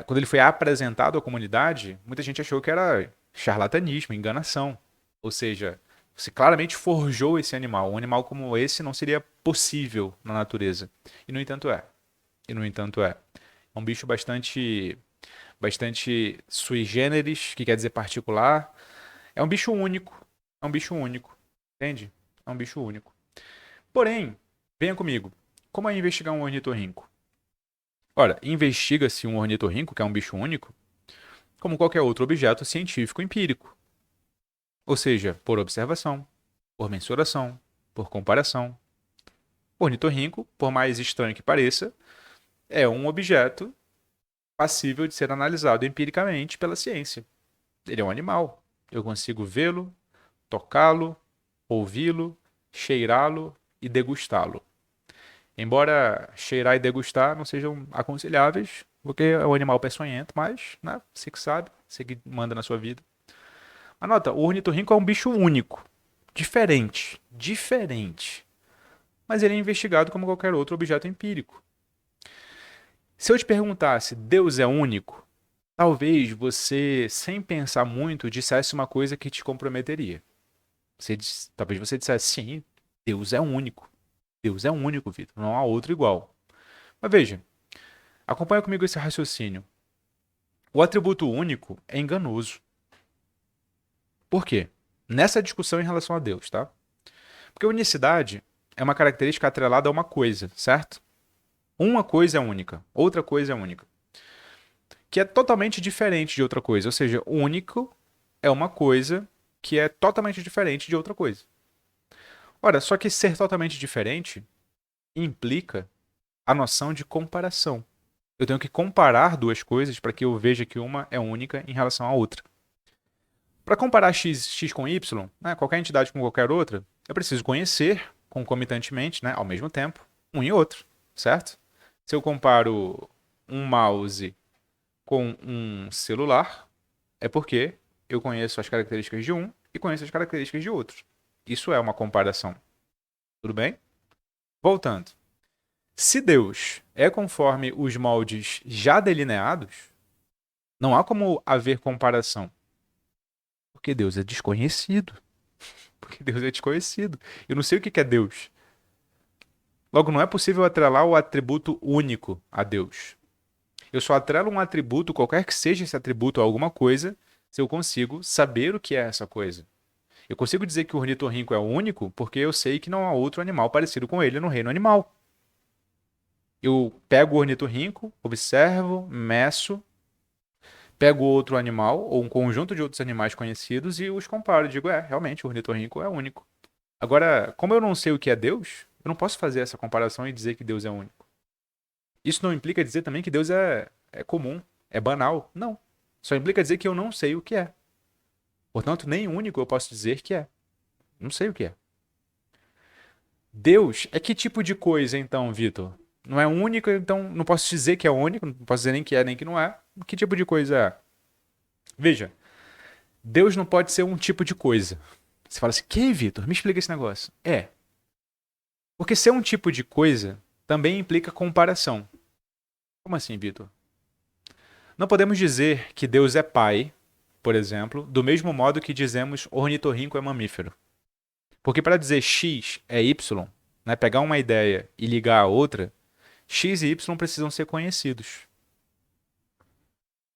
quando ele foi apresentado à comunidade, muita gente achou que era charlatanismo, enganação. Ou seja, você claramente forjou esse animal. Um animal como esse não seria possível na natureza. E no entanto é. E no entanto é. É um bicho bastante sui generis, que quer dizer particular. É um bicho único. É um bicho único. Entende? É um bicho único. Porém, venha comigo. Como é investigar um ornitorrinco? Ora, investiga-se um ornitorrinco, que é um bicho único, como qualquer outro objeto científico empírico. Ou seja, por observação, por mensuração, por comparação. O ornitorrinco, por mais estranho que pareça, é um objeto passível de ser analisado empiricamente pela ciência. Ele é um animal. Eu consigo vê-lo, tocá-lo, ouvi-lo, cheirá-lo e degustá-lo. Embora cheirar e degustar não sejam aconselháveis, porque é um animal peçonhento, mas, né, você que sabe, você que manda na sua vida. Anota, o ornitorrinco é um bicho único, diferente. Mas ele é investigado como qualquer outro objeto empírico. Se eu te perguntasse, Deus é único? Talvez você, sem pensar muito, dissesse uma coisa que te comprometeria. Talvez você dissesse, sim, Deus é único. Deus é único, Vitor. Não há outro igual. Mas veja, acompanha comigo esse raciocínio. O atributo único é enganoso. Por quê? Nessa discussão em relação a Deus, tá? Porque unicidade é uma característica atrelada a uma coisa, certo? Uma coisa é única, outra coisa é única. Que é totalmente diferente de outra coisa. Ou seja, único é uma coisa que é totalmente diferente de outra coisa. Ora, só que ser totalmente diferente implica a noção de comparação. Eu tenho que comparar duas coisas para que eu veja que uma é única em relação à outra. Para comparar x com y, né, qualquer entidade com qualquer outra, eu preciso conhecer concomitantemente, né, ao mesmo tempo, um e outro, certo? Se eu comparo um mouse com um celular, é porque eu conheço as características de um e conheço as características de outro. Isso é uma comparação. Tudo bem? Voltando. Se Deus é conforme os moldes já delineados, não há como haver comparação. Porque Deus é desconhecido. Porque Deus é desconhecido. Eu não sei o que é Deus. Logo, não é possível atrelar o atributo único a Deus. Eu só atrelo um atributo, qualquer que seja esse atributo a alguma coisa, se eu consigo saber o que é essa coisa. Eu consigo dizer que o ornitorrinco é único porque eu sei que não há outro animal parecido com ele no reino animal. Eu pego o ornitorrinco, observo, meço, pego outro animal ou um conjunto de outros animais conhecidos e os comparo. Digo, realmente, o ornitorrinco é único. Agora, como eu não sei o que é Deus, eu não posso fazer essa comparação e dizer que Deus é único. Isso não implica dizer também que Deus é comum, é banal. Não. Só implica dizer que eu não sei o que é. Portanto, nem único eu posso dizer que é. Não sei o que é. Deus é que tipo de coisa, então, Vitor? Não é único, então não posso dizer que é único, não posso dizer nem que é, nem que não é. Que tipo de coisa é? Veja, Deus não pode ser um tipo de coisa. Você fala assim, que, Vitor? Me explica esse negócio. Porque ser um tipo de coisa também implica comparação. Como assim, Vitor? Não podemos dizer que Deus é pai, por exemplo, do mesmo modo que dizemos ornitorrinco é mamífero. Porque para dizer X é Y, né, pegar uma ideia e ligar a outra, X e Y precisam ser conhecidos.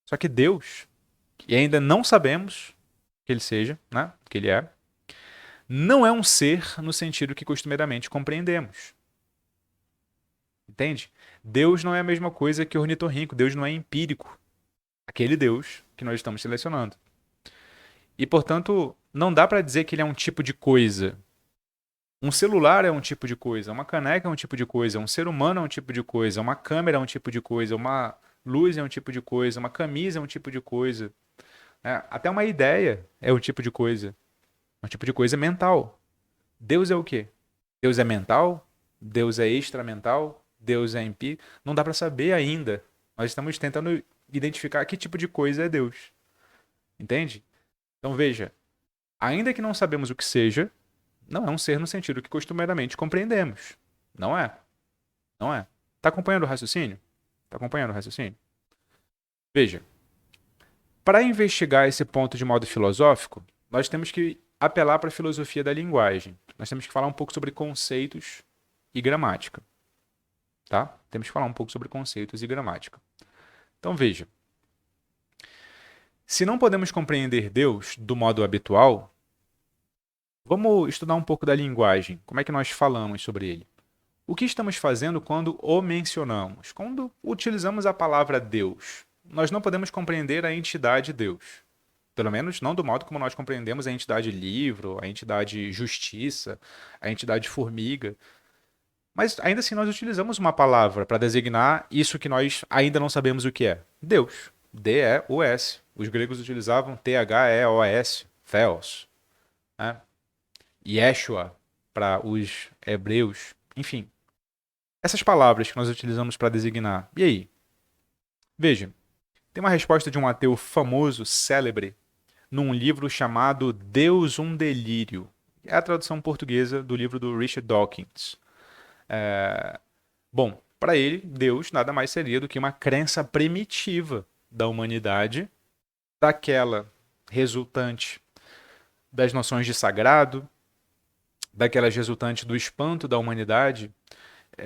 Só que Deus, e ainda não sabemos que ele seja, né, que ele é, não é um ser no sentido que costumeiramente compreendemos. Entende? Deus não é a mesma coisa que ornitorrinco, Deus não é empírico. Aquele Deus que nós estamos selecionando. E, portanto, não dá para dizer que ele é um tipo de coisa. Um celular é um tipo de coisa, uma caneca é um tipo de coisa, um ser humano é um tipo de coisa, uma câmera é um tipo de coisa, uma luz é um tipo de coisa, uma camisa é um tipo de coisa. Até uma ideia é um tipo de coisa. Um tipo de coisa mental. Deus é o quê? Deus é mental? Deus é extramental? Deus é empírico? Não dá para saber ainda. Nós estamos tentando identificar que tipo de coisa é Deus. Entende? Então veja, ainda que não sabemos o que seja, não é um ser no sentido que costumeiramente compreendemos. Não é. Não é. Está acompanhando o raciocínio? Está acompanhando o raciocínio? Veja, para investigar esse ponto de modo filosófico, nós temos que apelar para a filosofia da linguagem. Nós temos que falar um pouco sobre conceitos e gramática. Tá? Temos que falar um pouco sobre conceitos e gramática. Então veja, se não podemos compreender Deus do modo habitual, vamos estudar um pouco da linguagem. Como é que nós falamos sobre ele? O que estamos fazendo quando o mencionamos? Quando utilizamos a palavra Deus, nós não podemos compreender a entidade Deus. Pelo menos não do modo como nós compreendemos a entidade livro, a entidade justiça, a entidade formiga. Mas ainda assim nós utilizamos uma palavra para designar isso que nós ainda não sabemos o que é. Deus. D-E-U-S. Os gregos utilizavam T-H-E-O-S. Theos. Né? Yeshua para os hebreus. Enfim. Essas palavras que nós utilizamos para designar. E aí? Veja. Tem uma resposta de um ateu famoso, célebre, num livro chamado Deus um Delírio. É a tradução portuguesa do livro do Richard Dawkins. Bom, para ele, Deus nada mais seria do que uma crença primitiva da humanidade, daquela resultante das noções de sagrado, daquelas resultantes do espanto da humanidade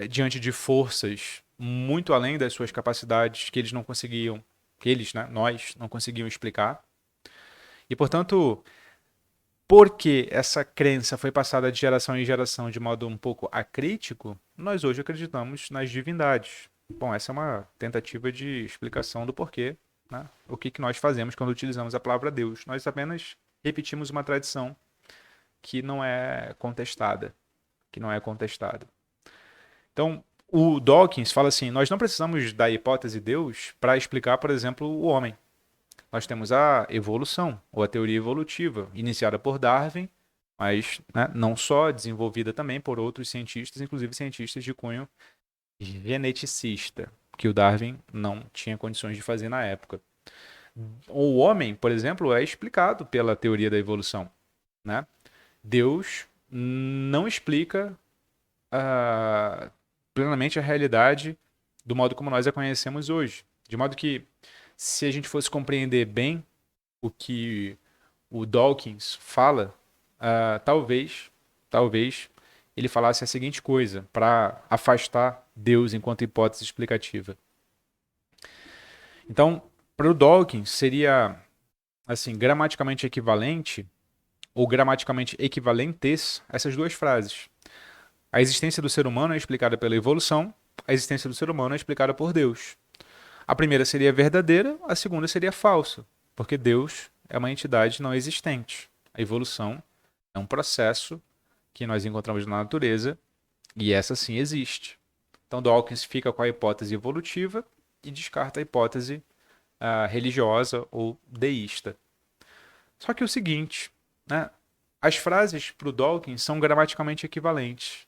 diante de forças muito além das suas capacidades que eles não conseguiam, que eles, né, nós, não conseguiam explicar. E, portanto, porque essa crença foi passada de geração em geração de modo um pouco acrítico, nós hoje acreditamos nas divindades. Bom, essa é uma tentativa de explicação do porquê, né? O que nós fazemos quando utilizamos a palavra Deus. Nós apenas repetimos uma tradição que não é contestada, que não é contestada. Então, o Dawkins fala assim, nós não precisamos da hipótese Deus para explicar, por exemplo, o homem. Nós temos a evolução, ou a teoria evolutiva, iniciada por Darwin, mas né, não só, desenvolvida também por outros cientistas, inclusive cientistas de cunho geneticista, que o Darwin não tinha condições de fazer na época. O homem, por exemplo, é explicado pela teoria da evolução. Né? Deus não explica plenamente a realidade do modo como nós a conhecemos hoje. De modo que, se a gente fosse compreender bem o que o Dawkins fala, talvez ele falasse a seguinte coisa, para afastar Deus enquanto hipótese explicativa. Então, para o Dawkins, seria assim, gramaticalmente equivalente ou gramaticalmente equivalentes a essas duas frases. A existência do ser humano é explicada pela evolução, a existência do ser humano é explicada por Deus. A primeira seria verdadeira, a segunda seria falsa, porque Deus é uma entidade não existente. A evolução é um processo que nós encontramos na natureza e essa sim existe. Então Dawkins fica com a hipótese evolutiva e descarta a hipótese religiosa ou deísta. Só que o seguinte, né? As frases para o Dawkins são gramaticalmente equivalentes.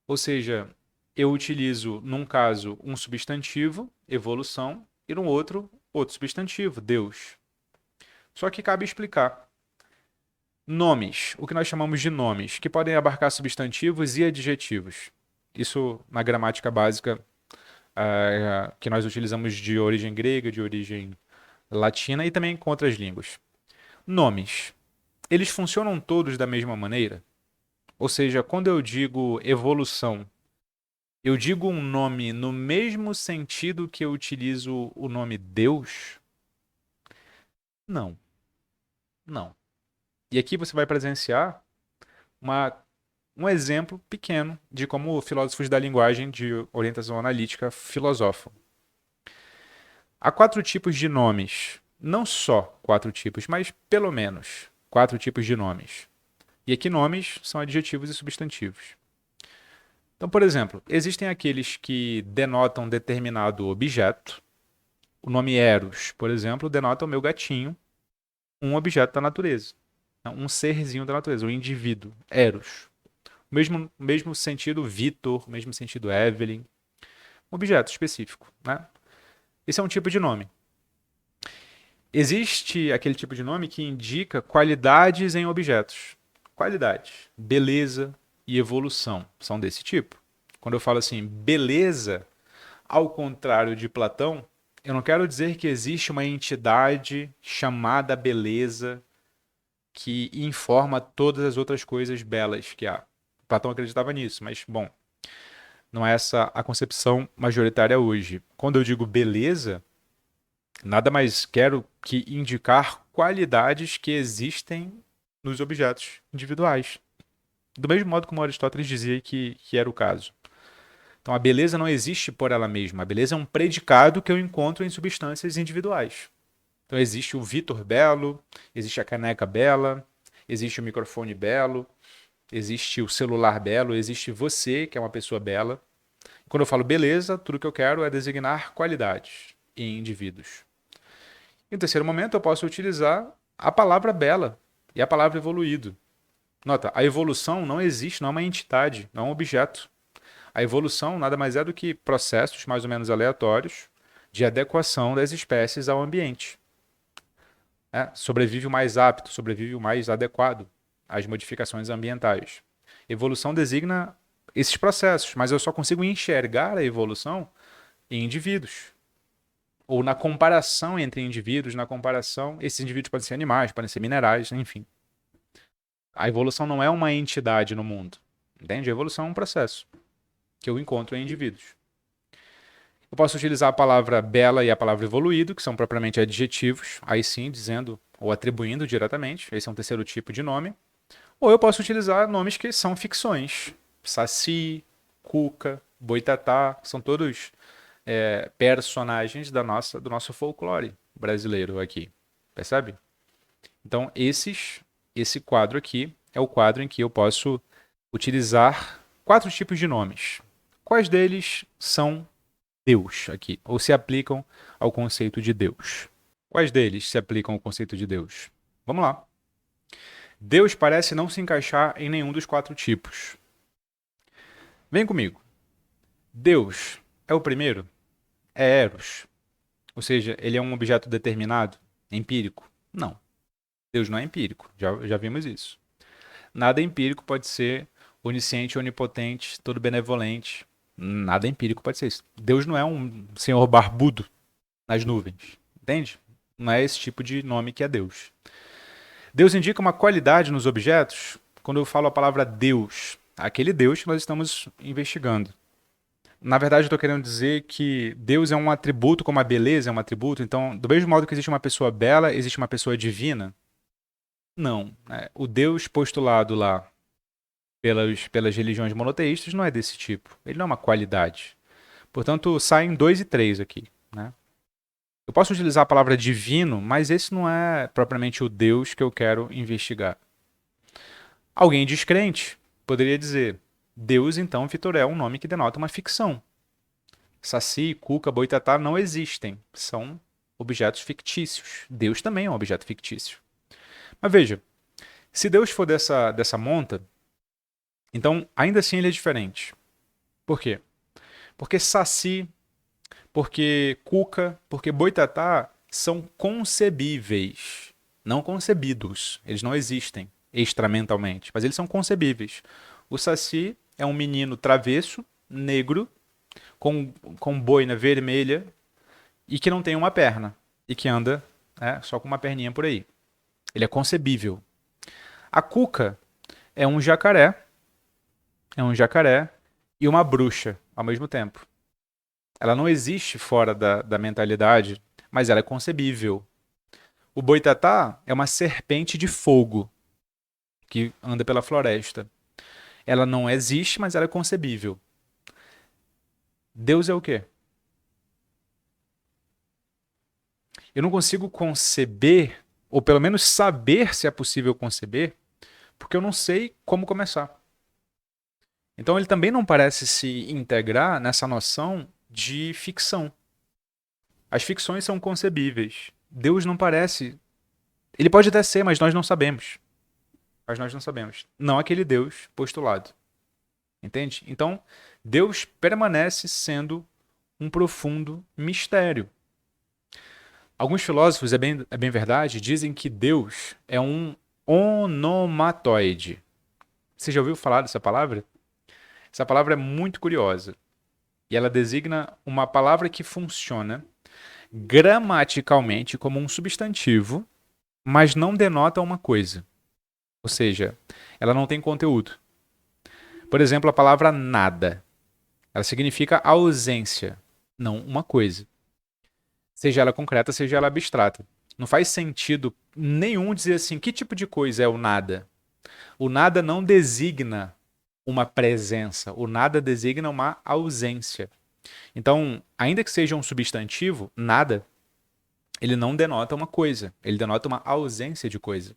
Ou seja, eu utilizo, num caso, um substantivo, evolução, e no outro, outro substantivo, Deus. Só que cabe explicar. Nomes, o que nós chamamos de nomes, que podem abarcar substantivos e adjetivos. Isso na gramática básica que nós utilizamos de origem grega, de origem latina e também com outras línguas. Nomes, eles funcionam todos da mesma maneira? Ou seja, quando eu digo evolução, eu digo um nome no mesmo sentido que eu utilizo o nome Deus? Não, não. E aqui você vai presenciar uma, um exemplo pequeno de como filósofos da linguagem de orientação analítica filosofam. Há quatro tipos de nomes. Não só quatro tipos, mas pelo menos quatro tipos de nomes. E aqui nomes são adjetivos e substantivos. Então, por exemplo, existem aqueles que denotam determinado objeto. O nome Eros, por exemplo, denota o meu gatinho, um objeto da natureza. Um serzinho da natureza, um indivíduo, Eros. Mesmo sentido Vitor, mesmo sentido Evelyn. Um objeto específico, né? Esse é um tipo de nome. Existe aquele tipo de nome que indica qualidades em objetos. Qualidades, beleza e evolução são desse tipo. Quando eu falo assim, beleza, ao contrário de Platão, eu não quero dizer que existe uma entidade chamada beleza que informa todas as outras coisas belas que há. Platão acreditava nisso, mas, bom, não é essa a concepção majoritária hoje. Quando eu digo beleza, nada mais quero que indicar qualidades que existem nos objetos individuais. Do mesmo modo como Aristóteles dizia que era o caso. Então a beleza não existe por ela mesma. A beleza é um predicado que eu encontro em substâncias individuais. Então existe o Vitor belo, existe a caneca bela, existe o microfone belo, existe o celular belo, existe você, que é uma pessoa bela. Quando eu falo beleza, tudo que eu quero é designar qualidades em indivíduos. Em terceiro momento, eu posso utilizar a palavra bela e a palavra evoluído. Nota, a evolução não existe, não é uma entidade, não é um objeto. A evolução nada mais é do que processos mais ou menos aleatórios de adequação das espécies ao ambiente. Sobrevive o mais apto, sobrevive o mais adequado às modificações ambientais. Evolução designa esses processos, mas eu só consigo enxergar a evolução em indivíduos. Ou na comparação entre indivíduos, na comparação, esses indivíduos podem ser animais, podem ser minerais, enfim. A evolução não é uma entidade no mundo, entende? A evolução é um processo que eu encontro em indivíduos. Eu posso utilizar a palavra bela e a palavra evoluído, que são propriamente adjetivos, aí sim, dizendo ou atribuindo diretamente, esse é um terceiro tipo de nome. Ou eu posso utilizar nomes que são ficções, Saci, Cuca, Boitatá, são todos personagens do nosso folclore brasileiro aqui, percebe? Então esse quadro aqui é o quadro em que eu posso utilizar quatro tipos de nomes. Quais deles são Deus aqui, ou se aplicam ao conceito de Deus? Quais deles se aplicam ao conceito de Deus? Vamos lá. Deus parece não se encaixar em nenhum dos quatro tipos. Vem comigo. Deus é o primeiro? É Eros. Ou seja, ele é um objeto determinado, empírico? Não. Deus não é empírico, já vimos isso. Nada empírico pode ser onisciente, onipotente, todo benevolente. Nada empírico pode ser isso. Deus não é um senhor barbudo nas nuvens, entende? Não é esse tipo de nome que é Deus. Deus indica uma qualidade nos objetos. Quando eu falo a palavra Deus, aquele Deus que nós estamos investigando. Na verdade, eu estou querendo dizer que Deus é um atributo, como a beleza é um atributo. Então, do mesmo modo que existe uma pessoa bela, existe uma pessoa divina? Não, né? O Deus postulado lá pelas religiões monoteístas não é desse tipo. Ele não é uma qualidade. Portanto, saem dois e três aqui, né? Eu posso utilizar a palavra divino, mas esse não é propriamente o Deus que eu quero investigar. Alguém descrente poderia dizer: Deus, então, Vitor, é um nome que denota uma ficção. Saci, cuca, boitatá não existem. São objetos fictícios. Deus também é um objeto fictício. Mas veja, se Deus for dessa monta, então ainda assim ele é diferente. Por quê? Porque saci, porque cuca, porque boitatá são concebíveis, não concebidos. Eles não existem extramentalmente, mas eles são concebíveis. O saci é um menino travesso, negro, com boina vermelha e que não tem uma perna e que anda só com uma perninha por aí. Ele é concebível. A cuca é um jacaré e uma bruxa ao mesmo tempo. Ela não existe fora da mentalidade, mas ela é concebível. O boitatá é uma serpente de fogo que anda pela floresta. Ela não existe, mas ela é concebível. Deus é o quê? Eu não consigo conceber, ou pelo menos saber se é possível conceber, porque eu não sei como começar. Então ele também não parece se integrar nessa noção de ficção. As ficções são concebíveis. Deus não parece. Ele pode até ser, mas nós não sabemos. Mas nós não sabemos. Não aquele Deus postulado. Entende? Então, Deus permanece sendo um profundo mistério. Alguns filósofos, é bem verdade, dizem que Deus é um onomatoide. Você já ouviu falar dessa palavra? Essa palavra é muito curiosa. E ela designa uma palavra que funciona gramaticalmente como um substantivo, mas não denota uma coisa. Ou seja, ela não tem conteúdo. Por exemplo, a palavra nada. Ela significa ausência, não uma coisa. Seja ela concreta, seja ela abstrata. Não faz sentido nenhum dizer assim, que tipo de coisa é o nada? O nada não designa uma presença, o nada designa uma ausência. Então, ainda que seja um substantivo, nada, ele não denota uma coisa, ele denota uma ausência de coisa.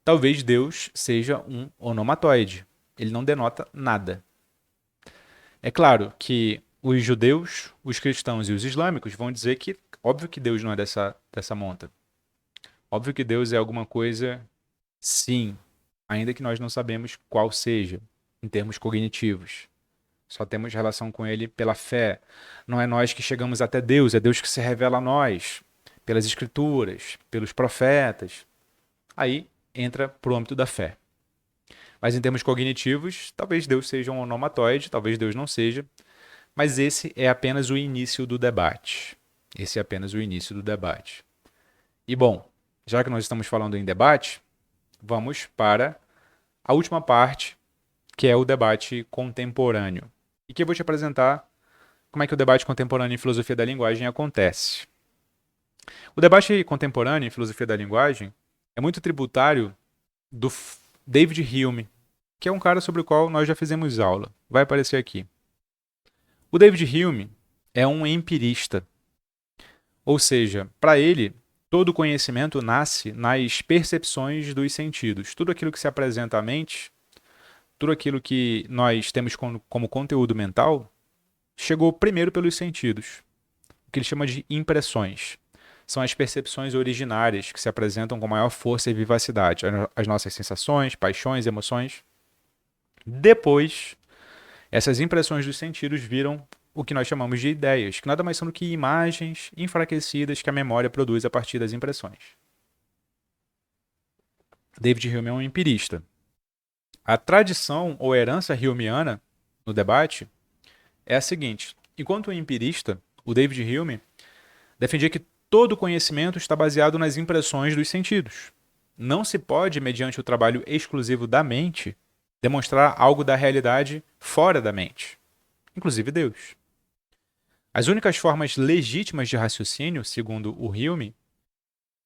Talvez Deus seja um onomatoide, ele não denota nada. É claro que os judeus, os cristãos e os islâmicos vão dizer que, óbvio que Deus não é dessa monta. Óbvio que Deus é alguma coisa, sim, ainda que nós não sabemos qual seja, em termos cognitivos. Só temos relação com ele pela fé. Não é nós que chegamos até Deus, é Deus que se revela a nós, pelas escrituras, pelos profetas. Aí entra para o âmbito da fé. Mas em termos cognitivos, talvez Deus seja um onomatoide, talvez Deus não seja. Mas esse é apenas o início do debate. Esse é apenas o início do debate. E bom, já que nós estamos falando em debate, vamos para a última parte, que é o debate contemporâneo. E que eu vou te apresentar como é que o debate contemporâneo em filosofia da linguagem acontece. O debate contemporâneo em filosofia da linguagem é muito tributário do David Hume, que é um cara sobre o qual nós já fizemos aula. Vai aparecer aqui. O David Hume é um empirista. Ou seja, para ele, todo conhecimento nasce nas percepções dos sentidos. Tudo aquilo que se apresenta à mente, tudo aquilo que nós temos como conteúdo mental, chegou primeiro pelos sentidos, o que ele chama de impressões. São as percepções originárias que se apresentam com maior força e vivacidade, as nossas sensações, paixões, emoções. Depois, essas impressões dos sentidos viram o que nós chamamos de ideias, que nada mais são do que imagens enfraquecidas que a memória produz a partir das impressões. David Hume é um empirista. A tradição ou herança humeana no debate é a seguinte: enquanto empirista, o David Hume defendia que todo conhecimento está baseado nas impressões dos sentidos. Não se pode, mediante o trabalho exclusivo da mente, demonstrar algo da realidade fora da mente. inclusive Deus. As únicas formas legítimas de raciocínio, segundo o Hume,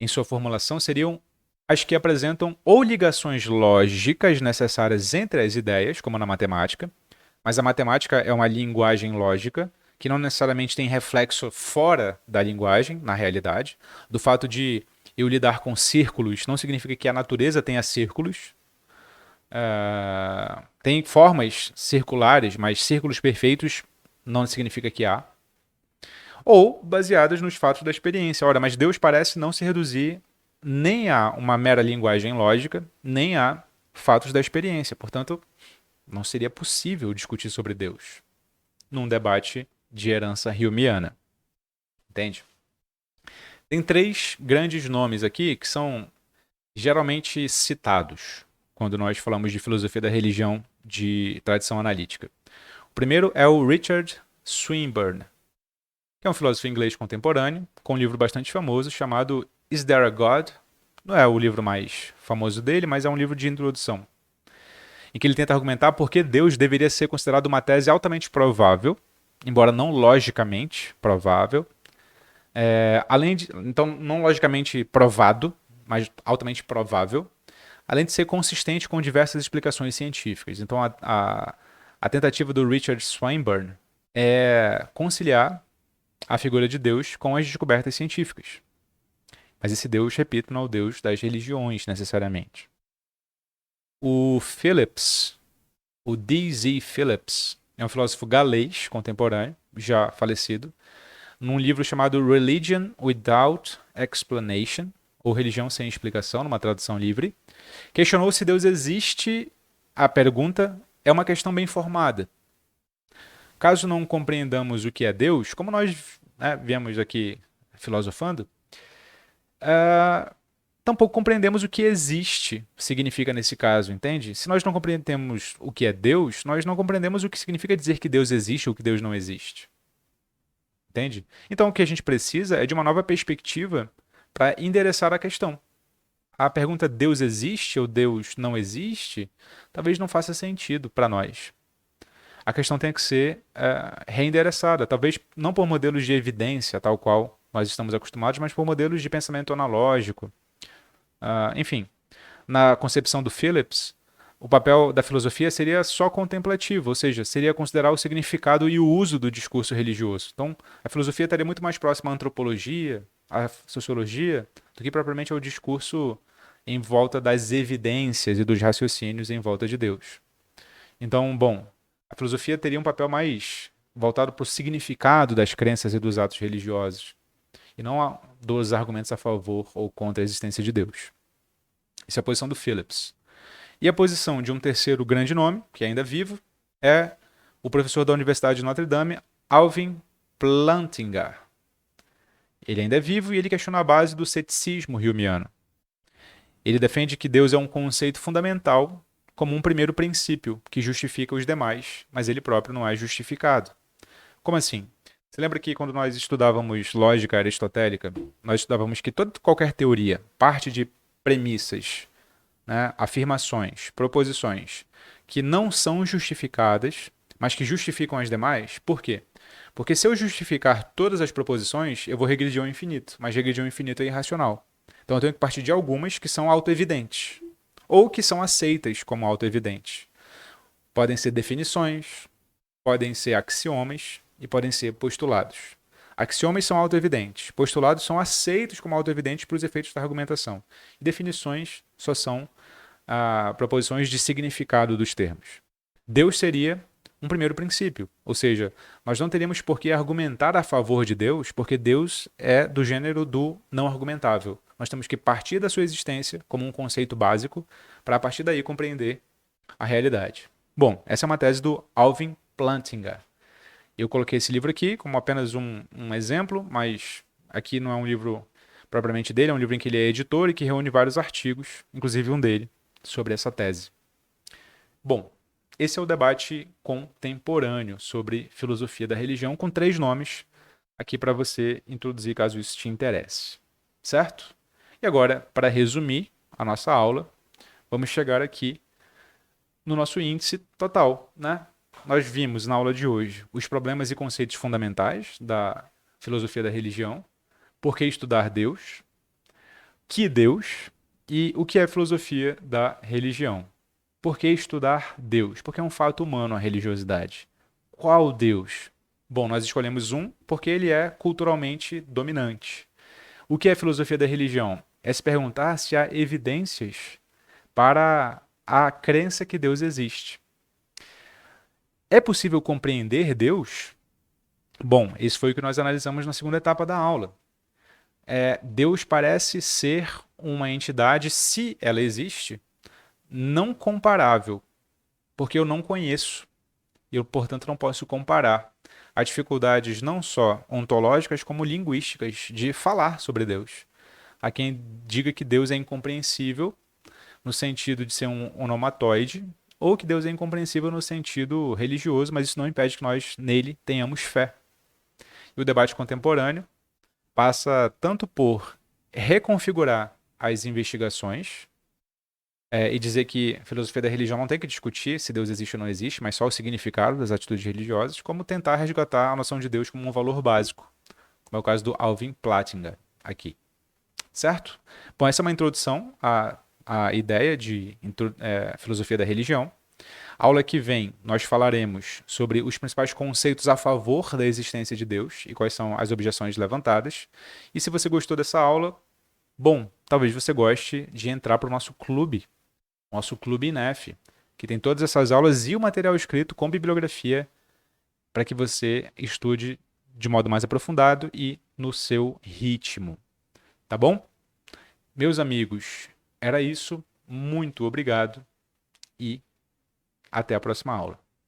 em sua formulação, seriam as que apresentam ou ligações lógicas necessárias entre as ideias, como na matemática, mas a matemática é uma linguagem lógica que não necessariamente tem reflexo fora da linguagem, na realidade. Do fato de eu lidar com círculos não significa que a natureza tenha círculos. Tem formas circulares, mas círculos perfeitos não significa que há. Ou baseadas nos fatos da experiência. Ora, mas Deus parece não se reduzir nem a uma mera linguagem lógica, nem a fatos da experiência. Portanto, não seria possível discutir sobre Deus num debate de herança humeana. Entende? Tem três grandes nomes aqui que são geralmente citados quando nós falamos de filosofia da religião de tradição analítica. O primeiro é o Richard Swinburne, que é um filósofo inglês contemporâneo, com um livro bastante famoso chamado Is There a God? Não é o livro mais famoso dele, mas é um livro de introdução, em que ele tenta argumentar por que Deus deveria ser considerado uma tese altamente provável, embora não logicamente provável, então não logicamente provado, mas altamente provável, além de ser consistente com diversas explicações científicas. Então a tentativa do Richard Swinburne é conciliar a figura de Deus com as descobertas científicas. Mas esse Deus, repito, não é o Deus das religiões, necessariamente. O Phillips, o D.Z. Phillips, é um filósofo galês contemporâneo, já falecido, num livro chamado Religion Without Explanation, ou Religião Sem Explicação, numa tradução livre, questionou se Deus existe. A pergunta é uma questão bem formada. Caso não compreendamos o que é Deus, como nós viemos aqui filosofando, tampouco compreendemos o que existe significa nesse caso, entende? Se nós não compreendemos o que é Deus, nós não compreendemos o que significa dizer que Deus existe ou que Deus não existe. Entende? Então o que a gente precisa é de uma nova perspectiva para endereçar a questão. A pergunta Deus existe ou Deus não existe talvez não faça sentido para nós. A questão tem que ser reendereçada, talvez não por modelos de evidência, tal qual nós estamos acostumados, mas por modelos de pensamento analógico. Enfim, na concepção do Phillips, o papel da filosofia seria só contemplativo, ou seja, seria considerar o significado e o uso do discurso religioso. Então, a filosofia estaria muito mais próxima à antropologia, à sociologia, do que propriamente ao discurso em volta das evidências e dos raciocínios em volta de Deus. Então, bom, a filosofia teria um papel mais voltado para o significado das crenças e dos atos religiosos, e não dos argumentos a favor ou contra a existência de Deus. Essa é a posição do Phillips. E a posição de um terceiro grande nome, que é ainda vivo, é o professor da Universidade de Notre Dame, Alvin Plantinga. Ele ainda é vivo e ele questiona a base do ceticismo humeano. Ele defende que Deus é um conceito fundamental como um primeiro princípio que justifica os demais, mas ele próprio não é justificado. Como assim? Você lembra que quando nós estudávamos lógica aristotélica, nós estudávamos que qualquer teoria parte de premissas, afirmações, proposições que não são justificadas, mas que justificam as demais. Por quê? Porque se eu justificar todas as proposições, eu vou regredir ao infinito, mas regredir ao infinito é irracional. Então eu tenho que partir de algumas que são autoevidentes, ou que são aceitas como autoevidentes. Podem ser definições, podem ser axiomas e podem ser postulados. Axiomas são autoevidentes, postulados são aceitos como autoevidentes para os efeitos da argumentação. E definições só são proposições de significado dos termos. Deus seria um primeiro princípio, ou seja, nós não teríamos por que argumentar a favor de Deus, porque Deus é do gênero do não argumentável. Nós temos que partir da sua existência como um conceito básico para a partir daí compreender a realidade. Bom, essa é uma tese do Alvin Plantinga. Eu coloquei esse livro aqui como apenas um exemplo, mas aqui não é um livro propriamente dele, é um livro em que ele é editor e que reúne vários artigos, inclusive um dele, sobre essa tese. Bom, esse é o debate contemporâneo sobre filosofia da religião, com 3 nomes aqui para você introduzir, caso isso te interesse. Certo? E agora, para resumir a nossa aula, vamos chegar aqui no nosso índice total, nós vimos na aula de hoje os problemas e conceitos fundamentais da filosofia da religião, por que estudar Deus, que Deus e o que é a filosofia da religião. Por que estudar Deus? Porque é um fato humano a religiosidade. Qual Deus? Bom, nós escolhemos um porque ele é culturalmente dominante. O que é a filosofia da religião? É se perguntar se há evidências para a crença que Deus existe. É possível compreender Deus? Bom, isso foi o que nós analisamos na segunda etapa da aula. Deus parece ser uma entidade, se ela existe, não comparável, porque eu não conheço. Eu, portanto, não posso comparar. Há dificuldades não só ontológicas, como linguísticas de falar sobre Deus. Há quem diga que Deus é incompreensível no sentido de ser um onomatoide, ou que Deus é incompreensível no sentido religioso, mas isso não impede que nós nele tenhamos fé. E o debate contemporâneo passa tanto por reconfigurar as investigações e dizer que a filosofia da religião não tem que discutir se Deus existe ou não existe, mas só o significado das atitudes religiosas, como tentar resgatar a noção de Deus como um valor básico, como é o caso do Alvin Plantinga aqui. Certo? Bom, essa é uma introdução à ideia de filosofia da religião. A aula que vem, nós falaremos sobre os principais conceitos a favor da existência de Deus e quais são as objeções levantadas. E se você gostou dessa aula, bom, talvez você goste de entrar para o nosso clube INEF, que tem todas essas aulas e o material escrito com bibliografia para que você estude de modo mais aprofundado e no seu ritmo. Tá bom? Meus amigos, era isso. Muito obrigado e até a próxima aula.